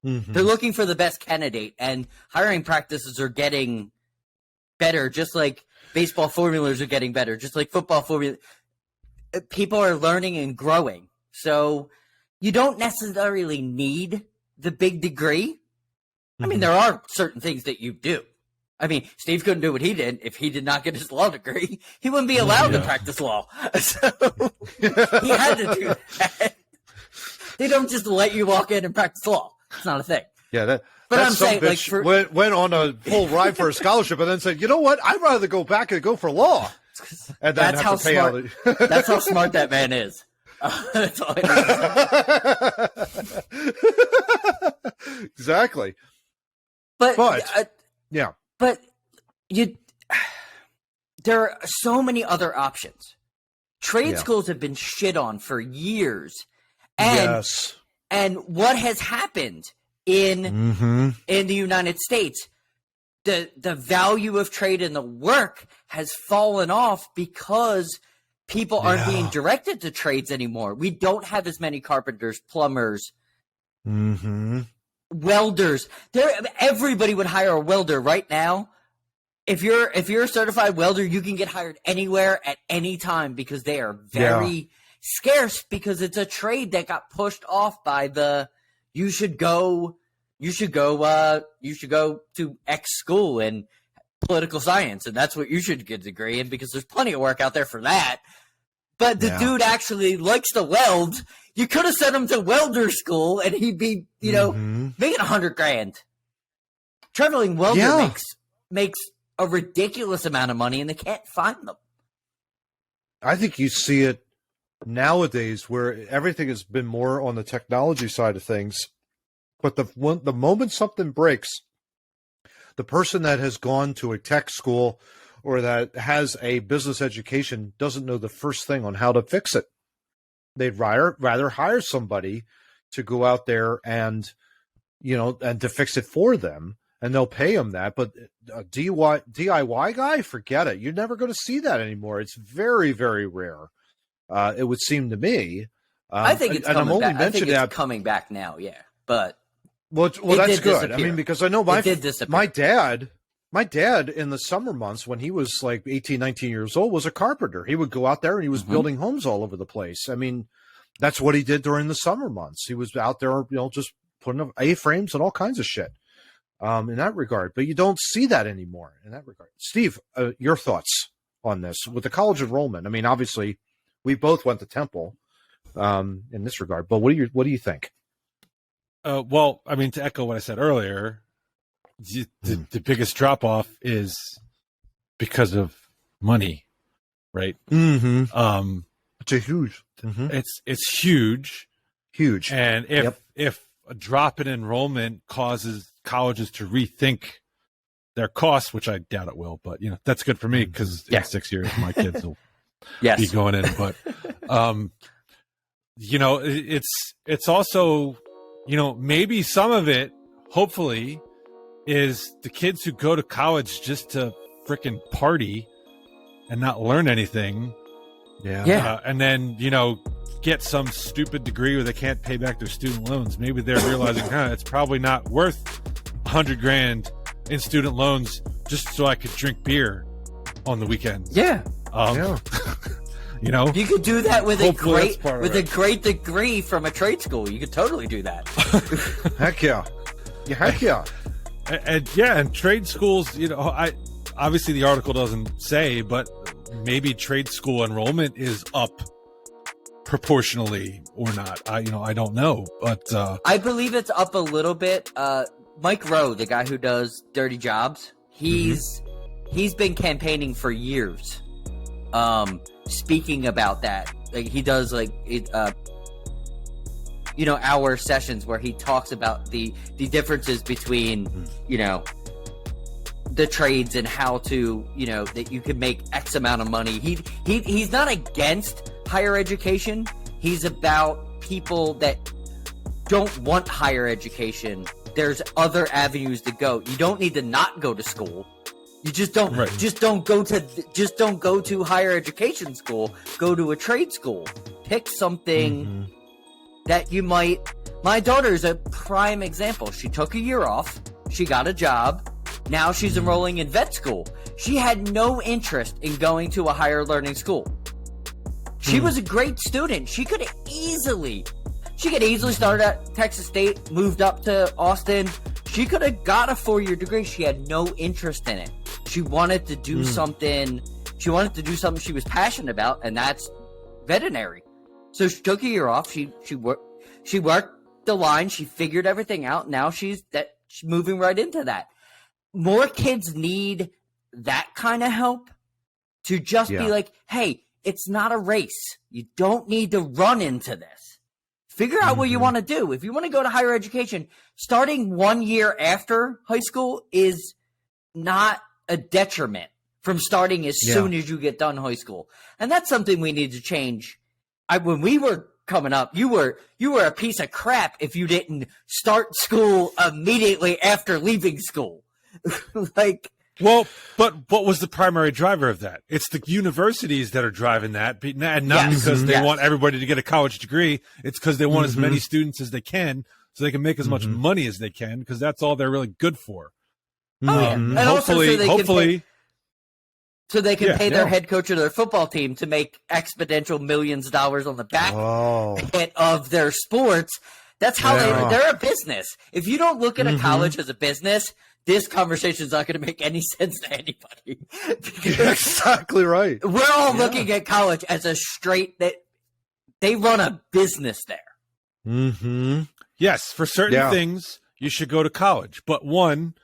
They're looking for the best candidate, and hiring practices are getting better, just like baseball formulas are getting better, just like football formulas. People are learning and growing. So you don't necessarily need the big degree. I mean, there are certain things that you do. I mean, Steve couldn't do what he did if he did not get his law degree. He wouldn't be allowed to practice law. So he had to do that. They don't just let you walk in and practice law. It's not a thing. Yeah, but I'm saying, like, went on a full ride for a scholarship and then said, you know what? I'd rather go back and go for law. And then that's how smart. That's how smart that man is. That's all I know. Exactly. But there are so many other options. Trade schools have been shit on for years, and what has happened in the United States, the value of trade and the work has fallen off because people aren't being directed to trades anymore. We don't have as many carpenters, plumbers, welders. Everybody would hire a welder right now. If you're a certified welder, you can get hired anywhere at any time because they are very scarce, because it's a trade that got pushed off by you should go to X school in political science, and that's what you should get a degree in, because there's plenty of work out there for that. But the dude actually likes to weld. You could have sent him to welder school and he'd be, making $100,000. Traveling welder makes a ridiculous amount of money, and they can't find them. I think you see it nowadays where everything has been more on the technology side of things. But the moment something breaks, the person that has gone to a tech school or that has a business education doesn't know the first thing on how to fix it. They'd rather hire somebody to go out there and to fix it for them, and they'll pay them that. But a DIY guy, forget it. You're never going to see that anymore. It's very, very rare. It would seem to me. I think it's coming back. I think it's coming back now. Yeah, but that's good. Disappear. I mean, because I know my dad in the summer months when he was like 18, 19 years old was a carpenter. He would go out there and he was building homes all over the place. I mean, that's what he did during the summer months. He was out there, just putting up A-frames and all kinds of shit in that regard. But you don't see that anymore in that regard. Steve, your thoughts on this with the college enrollment? I mean, obviously, we both went to Temple in this regard. But what do you think? Well, I mean, to echo what I said earlier, the biggest drop off is because of money, right? It's a huge. It's huge, and if a drop in enrollment causes colleges to rethink their costs, which I doubt it will, but that's good for me because in 6 years my kids will be going in. But it's also maybe some of it, hopefully, is the kids who go to college just to frickin' party and not learn anything. And then, get some stupid degree where they can't pay back their student loans. Maybe they're realizing, it's probably not worth $100,000 in student loans just so I could drink beer on the weekends. You know, you could do that with a Hopefully great degree from a trade school. You could totally do that. Heck yeah. Heck yeah. And trade schools, you know, obviously the article doesn't say, but maybe trade school enrollment is up proportionally or not. I don't know, but I believe it's up a little bit. Mike Rowe, the guy who does Dirty Jobs, he's been campaigning for years, speaking about that. Like he does hour sessions where he talks about the differences between the trades and how to that you can make X amount of money. He's not against higher education. He's about people that don't want higher education. There's other avenues to go. You don't need to not go to school. You just don't go to higher education school. Go to a trade school. Pick something that you might. My daughter's a prime example. She took a year off. She got a job. Now she's enrolling in vet school. She had no interest in going to a higher learning school. She was a great student. She could easily started at Texas State, moved up to Austin. She could have got a 4-year degree. She had no interest in it. She wanted to do something. She wanted to do something she was passionate about, and that's veterinary. So she took a year off. She worked the line. She figured everything out. Now she's moving right into that. More kids need that kind of help to just be like, hey, it's not a race. You don't need to run into this. Figure out what you want to do. If you want to go to higher education, starting 1 year after high school is not a detriment from starting as soon as you get done high school. And that's something we need to change. When we were coming up, you were a piece of crap if you didn't start school immediately after leaving school. Well, but what was the primary driver of that? It's the universities that are driving that, and not because they want everybody to get a college degree. It's because they want as many students as they can so they can make as much money as they can, because that's all they're really good for. And hopefully, so they can pay their head coach of their football team to make exponential millions of dollars on the back end of their sports. That's how they're a business. If you don't look at a college as a business, this conversation is not going to make any sense to anybody. You're exactly right. We're all looking at college as a straight that they run a business there. Yes, for certain things, you should go to college. But one,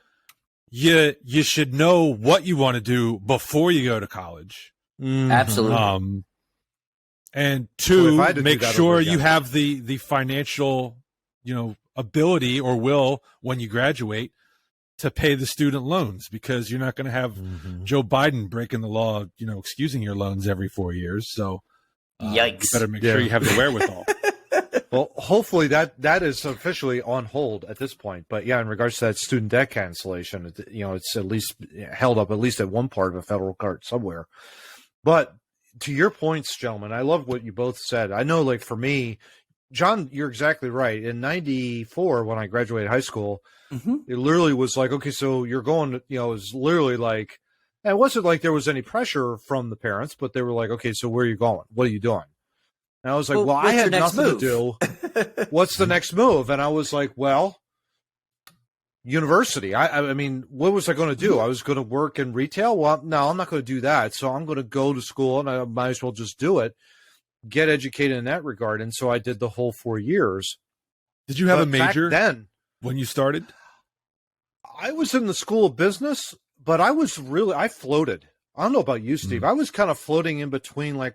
you should know what you want to do before you go to college. Absolutely. And two, make sure you have the financial, ability or will when you graduate to pay the student loans, because you're not going to have Joe Biden breaking the law, excusing your loans every 4 years. So yikes. You better make sure you have the wherewithal. Well, hopefully that is officially on hold at this point. But in regards to that student debt cancellation, it's at least held up at least at one part of a federal court somewhere. But to your points, gentlemen, I love what you both said. I know, for me, John, you're exactly right. In '94, when I graduated high school, it literally was like, okay, so you're going, it was literally like, and it wasn't like there was any pressure from the parents, but they were like, okay, so where are you going? What are you doing? And I was like, well I had nothing to do. What's the next move? And I was like, well, university. I mean, what was I going to do? I was going to work in retail. Well, no, I'm not going to do that. So I'm going to go to school, and I might as well just do it, get educated in that regard. And so I did the whole 4 years. Did you have a major then when you started? I was in the school of business, but I floated. I don't know about you, Steve. I was kind of floating in between, I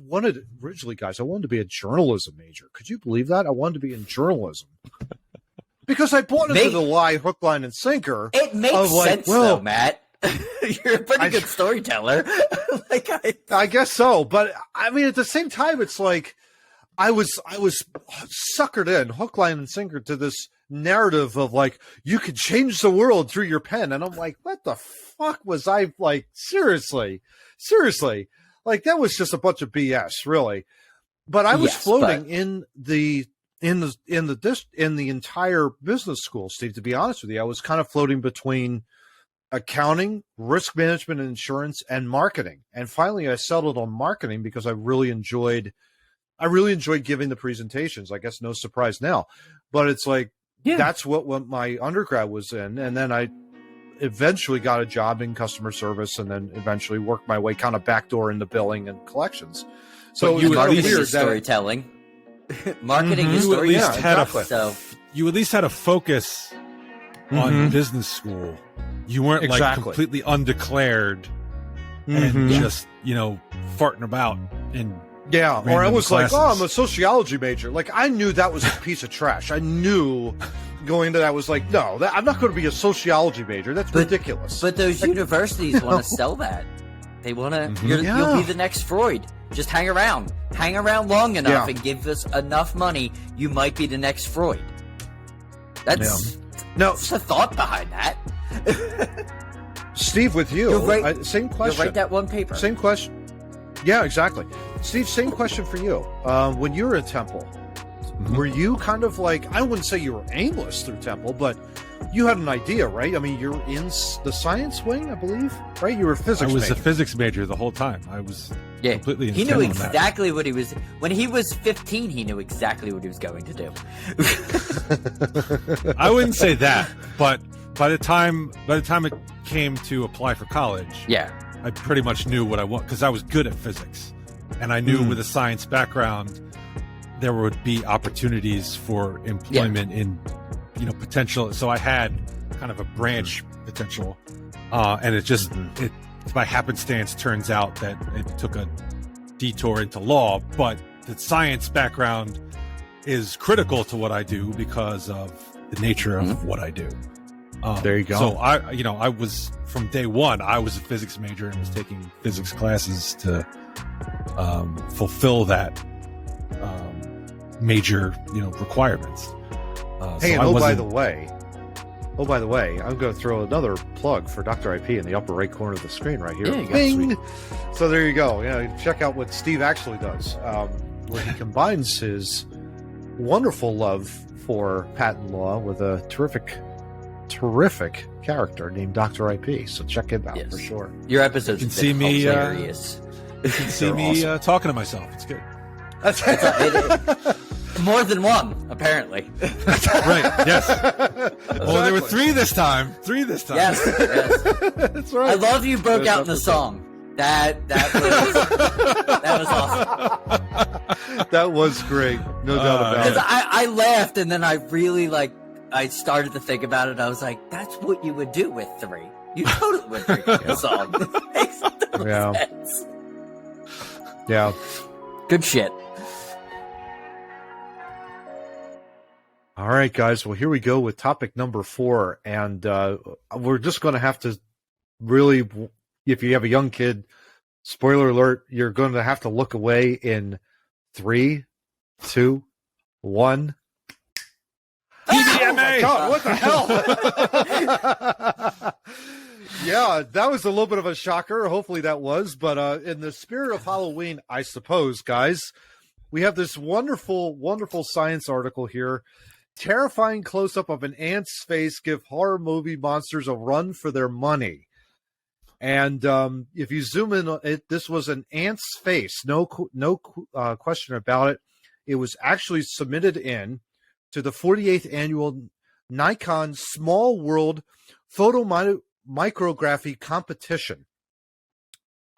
wanted originally, guys, I wanted to be a journalism major. Could you believe that? I wanted to be in journalism. Because I bought into the lie, hook, line, and sinker. It makes sense, though, Matt. You're a pretty good storyteller. I guess so. But, I mean, at the same time, it's like I was suckered in, hook, line, and sinker, to this narrative of you could change the world through your pen. And I'm like, what the fuck was I seriously? That was just a bunch of BS, really. But I was floating in the entire business school, Steve, to be honest with you. I was kind of floating between accounting, risk management and insurance, and marketing. And finally I settled on marketing because I really enjoyed giving the presentations. I guess no surprise now. But it's like that's what my undergrad was in. And then I eventually got a job in customer service, and then eventually worked my way kind of backdoor into billing and collections. So you marketing is storytelling. Marketing is storytelling. You at least had a focus on business school. You weren't like completely undeclared and just, farting about in or I was classes. like, I'm a sociology major. Like, I knew that was a piece of trash. I knew going into that was like, no, I'm not going to be a sociology major. That's ridiculous. But those universities want to sell that. They want to. You'll be the next Freud. Just hang around long enough, and give us enough money. You might be the next Freud. That's the thought behind that. Steve, with you, same question. You'll write that one paper. Same question. Yeah, exactly. Steve, same question for you. When you were at Temple, were you kind of like, I wouldn't say you were aimless through Temple, but you had an idea, right? I mean, you're in the science wing, I believe, right? You were a physics major. I was a physics major the whole time. I was completely He knew exactly what he was... When he was 15, he knew exactly what he was going to do. I wouldn't say that, but by the time it came to apply for college, I pretty much knew what I want, because I was good at physics, and I knew with a science background there would be opportunities for employment in potential. So I had kind of a branch potential, and it just it by happenstance turns out that it took a detour into law, but the science background is critical to what I do because of the nature of what I do. There you go. So I was, from day one, I was a physics major and was taking physics classes to fulfill that major, requirements. By the way, I'm going to throw another plug for Dr. IP in the upper right corner of the screen right here. Bing! So there you go. Check out what Steve actually does, where he combines his wonderful love for patent law with a terrific character named Dr. IP. So check it out for sure. Your episodes can see me hilarious. You can see me talking to myself. It's good. More than one, apparently. Right, yes. Well, there were three this time. Yes. That's right. I love you broke out in the song. That was awesome. That was great. No doubt about it. I laughed, and then I really, I started to think about it. I was like, that's what you would do with three. You totally would break the song. It makes no sense. Yeah. Good shit. All right, guys. Well, here we go with topic number 4. And we're just going to have to really, if you have a young kid, spoiler alert, you're going to have to look away in 3, 2, 1. PDMA! God, what the hell? Yeah, that was a little bit of a shocker. Hopefully that was. But in the spirit of Halloween, I suppose, guys, we have this wonderful, wonderful science article here. Terrifying close-up of an ant's face give horror movie monsters a run for their money. And if you zoom in, this was an ant's face. No question about it. It was actually submitted in to the 48th annual Nikon Small World Photomicrography competition.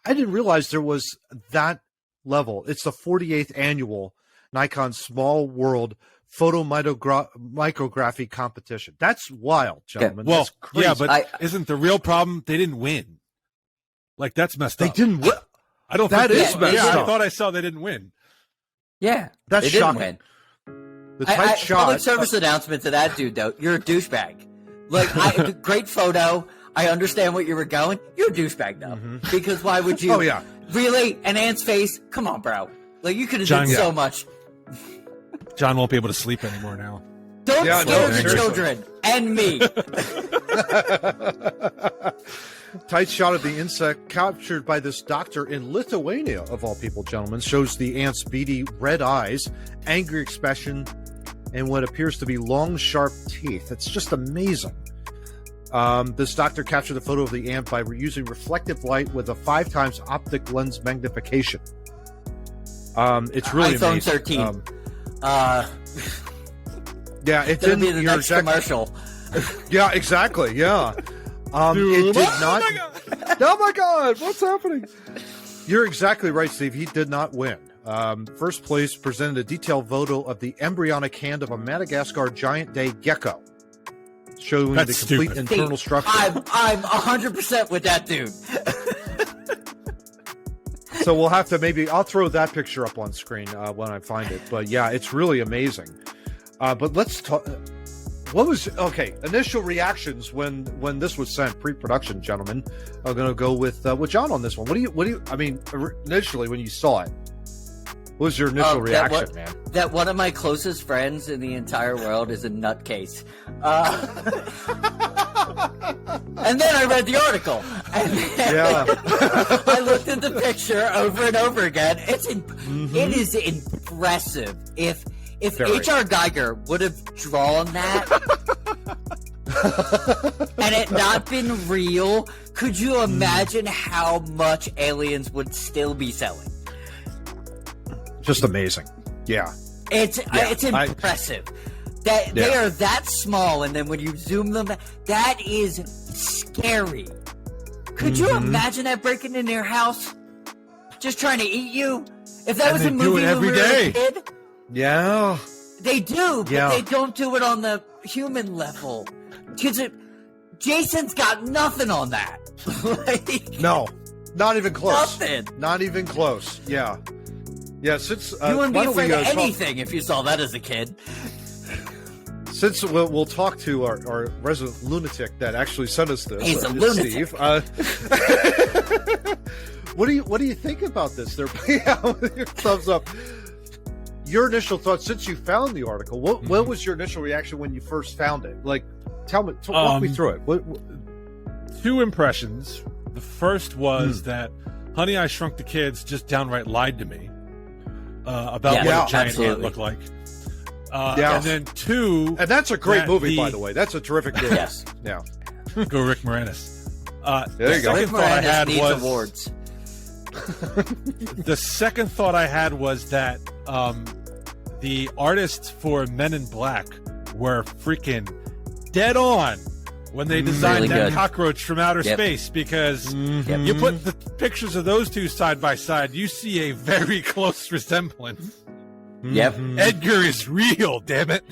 I didn't realize there was that level. It's the 48th annual Nikon Small World Photomicrography competition. That's wild, gentlemen. Well, that's crazy. Yeah, but isn't the real problem they didn't win? Like, that's messed up. They didn't win. I don't that think is messed up. I thought I saw they didn't win. Yeah, that's they shocking. Didn't win. The tight shot. Public service announcement to that dude, though. You're a douchebag. Like, great photo. I understand what you were going. You're a douchebag, though. Because why would you? Oh, yeah. Really? An ant's face? Come on, bro. Like, you could have done so much. John won't be able to sleep anymore now. Don't scare the children and me. Tight shot of the insect captured by this doctor in Lithuania, of all people, gentlemen, shows the ant's beady red eyes, angry expression, and what appears to be long, sharp teeth. It's just amazing. This doctor captured a photo of the ant by using reflective light with a 5 times optic lens magnification. It's really iPhone amazing. 13. Yeah, it It'll didn't. be the next commercial. Yeah, exactly. Yeah. It did not. Oh my God! What's happening? You're exactly right, Steve. He did not win. First place presented a detailed photo of the embryonic hand of a Madagascar giant day gecko, showing the complete internal structure. I'm 100% with that dude. So we'll have to I'll throw that picture up on screen when I find it. But yeah, it's really amazing. But let's talk. Initial reactions when this was sent, pre-production, gentlemen. I'm going to go with John on this one. Initially when you saw it, what was your initial reaction, man? That one of my closest friends in the entire world is a nutcase. And then I read the article. And I looked at the picture over and over again. It is impressive. If H.R. Geiger would have drawn that and it not been real, could you imagine how much aliens would still be selling? Just amazing. Yeah. It's impressive. They are that small, and then when you zoom them, that is scary. Could you imagine that breaking into your house? Just trying to eat you? If that was a movie when we were a kid? Yeah. They do, but they don't do it on the human level. Because Jason's got nothing on that. No, not even close. Nothing. Not even close. Yeah. Yeah, since... you wouldn't be afraid of anything if you saw that as a kid. Since we'll talk to our resident lunatic that actually sent us this. He's a lunatic. Steve. What do you think about this? Your thumbs up. Your initial thoughts since you found the article. What was your initial reaction when you first found it? Like, walk me through it. What? 2 impressions. The first was that Honey, I Shrunk the Kids just downright lied to me about what a giant ant looked like. And then 2, and that's a great movie, by the way. That's a terrific movie. Yes. Yeah. Go Rick Moranis. There you go. Rick Moranis needs awards. The second thought I had was that the artists for Men in Black were freaking dead on when they designed really that good. cockroach from outer space, because you put the pictures of those two side by side, you see a very close resemblance. Yep. Edgar is real, damn it.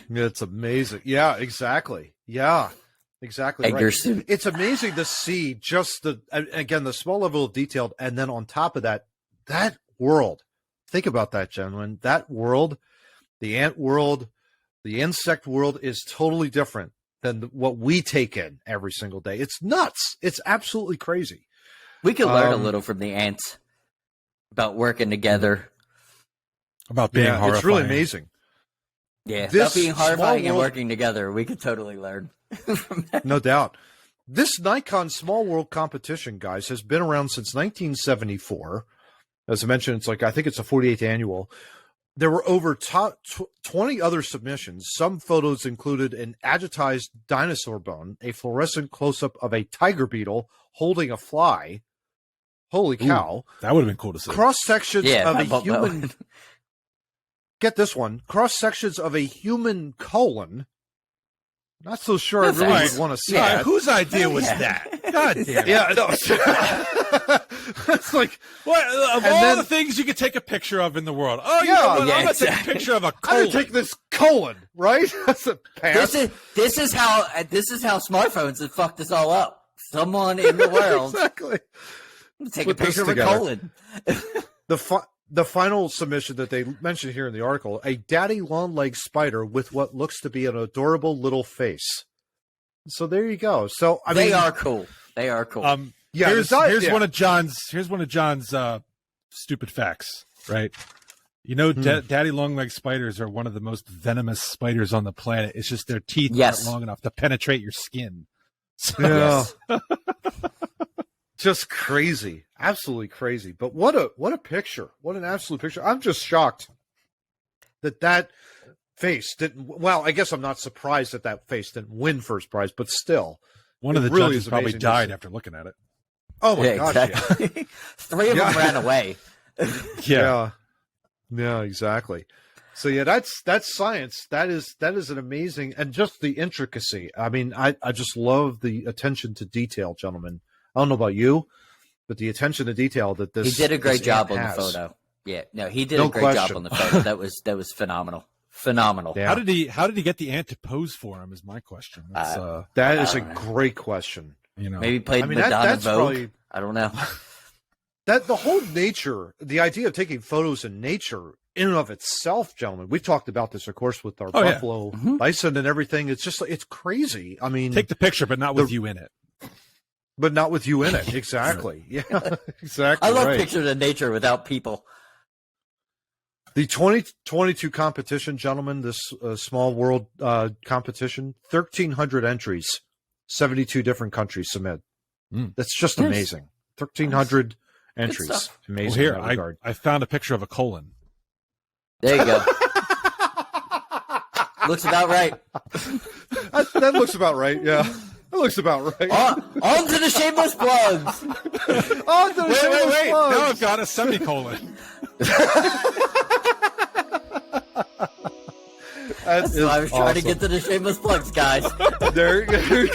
It's amazing. Yeah, exactly. Yeah. Exactly right. It's amazing to see just the small level of detail, and then on top of that world. Think about that, gentlemen. That world, the ant world, the insect world is totally different than what we take in every single day. It's nuts. It's absolutely crazy. We could learn a little from the ants about working together. About being horrifying. It's really amazing. Yeah, about being horrifying and working together. We could totally learn from that. No doubt. This Nikon Small World competition, guys, has been around since 1974. As I mentioned, I think it's a 48th annual. There were over 20 other submissions. Some photos included an agitized dinosaur bone, a fluorescent close-up of a tiger beetle holding a fly. Holy cow. That would have been cool to see. Cross-sections of a human... Get this one. Cross-sections of a human colon. Not so sure I really would want to see that. Whose idea was that? God damn it. Yeah, no. It's like... What, of all the things you could take a picture of in the world. Oh, you know what? I'm going to take a picture of a colon. I'm going to take this colon, right? That's a pass. This is how smartphones have fucked us all up. Someone in the world... Exactly. Take a picture of a colon. The final submission that they mentioned here in the article, a daddy long-legged spider with what looks to be an adorable little face. So there you go. So they are cool. They are cool. Here's one of John's stupid facts, right? You know, daddy long-legged spiders are one of the most venomous spiders on the planet. It's just their teeth aren't long enough to penetrate your skin. So, just crazy, absolutely crazy. But what a picture! What an absolute picture! I'm just shocked that face didn't. Well, I guess I'm not surprised that face didn't win first prize, but still, one of the really judges probably died after looking at it. Oh my gosh! Exactly. Yeah. 3 of them ran away. Yeah, exactly. So yeah, that's science. That is an amazing, and just the intricacy. I mean, I just love the attention to detail, gentlemen. I don't know about you, but the attention to detail that this He did a great job on the has. photo. Yeah, no, he did a great job on the photo. That was phenomenal. Phenomenal. Yeah. How did he get the ant to pose for him? Is my question. That is a great question. You know, Maybe played Madonna that's Vogue. probably, I don't know. that the whole nature, the idea of taking photos in nature in and of itself, gentlemen. We've talked about this, of course, with our buffalo bison and everything. It's just, it's crazy. I mean, take the picture, but not with you in it. But not with you in it. Exactly. Yeah, exactly. I love pictures of nature without people. The 2022 competition, gentlemen, this small world competition, 1,300 entries, 72 different countries submit. That's just amazing. 1,300 entries. Amazing. Well, here, I found a picture of a colon. There you go. Looks about right. That looks about right, yeah. That looks about right. On to the shameless plugs. Wait. Now I've got a semicolon. That's why I was trying to get to the shameless plugs, guys. There you go.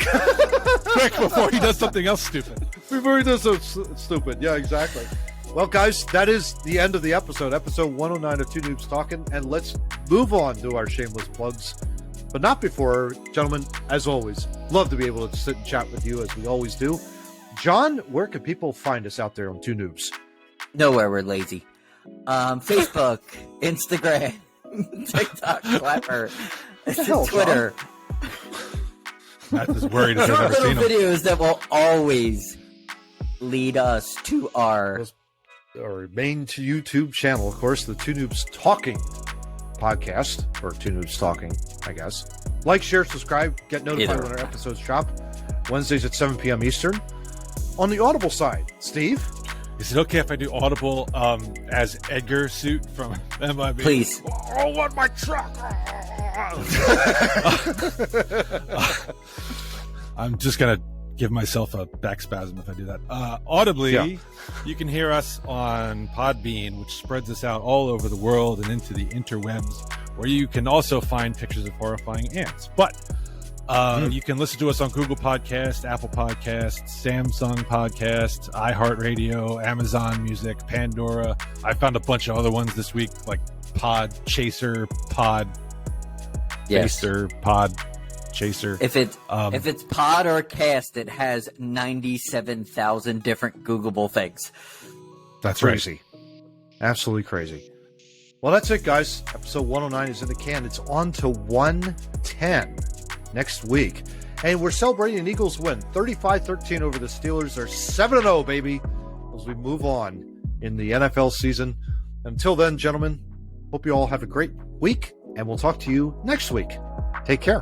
Quick, before he does something else stupid. Before he does something stupid. Yeah, exactly. Well, guys, that is the end of the episode 109 of Two Noobs Talking, and let's move on to our shameless plugs. But not before, gentlemen, as always, love to be able to sit and chat with you as we always do. John, where can people find us out there on Two Noobs? Nowhere, we're lazy. Facebook, Instagram, TikTok, Clapper, Twitter. Matt is worried if I've ever Little seen him. videos that will always lead us to our main YouTube channel, of course, the Two Noobs Talking podcast, or Two Noobs Talking, I guess. Like, share, subscribe, get notified when our episodes drop. Wednesdays at 7 p.m. Eastern. On the Audible side, Steve? Is it okay if I do Audible as Edgar suit from MIB? Please. Oh, what my truck! I'm just going to give myself a back spasm if I do that. Audibly, you can hear us on Podbean, which spreads us out all over the world and into the interwebs, where you can also find pictures of horrifying ants. But you can listen to us on Google Podcasts, Apple Podcasts, Samsung Podcasts, iHeartRadio, Amazon Music, Pandora. I found a bunch of other ones this week, like Pod Chaser, Pod Chaser, Pod Chaser. If it's pod or cast, it has 97,000 different Googleable things. That's crazy. Absolutely crazy. Well, that's it, guys. Episode 109 is in the can. It's on to 110 next week. And we're celebrating an Eagles win. 35-13 over the Steelers. They're 7-0, baby, as we move on in the NFL season. Until then, gentlemen, hope you all have a great week, and we'll talk to you next week. Take care.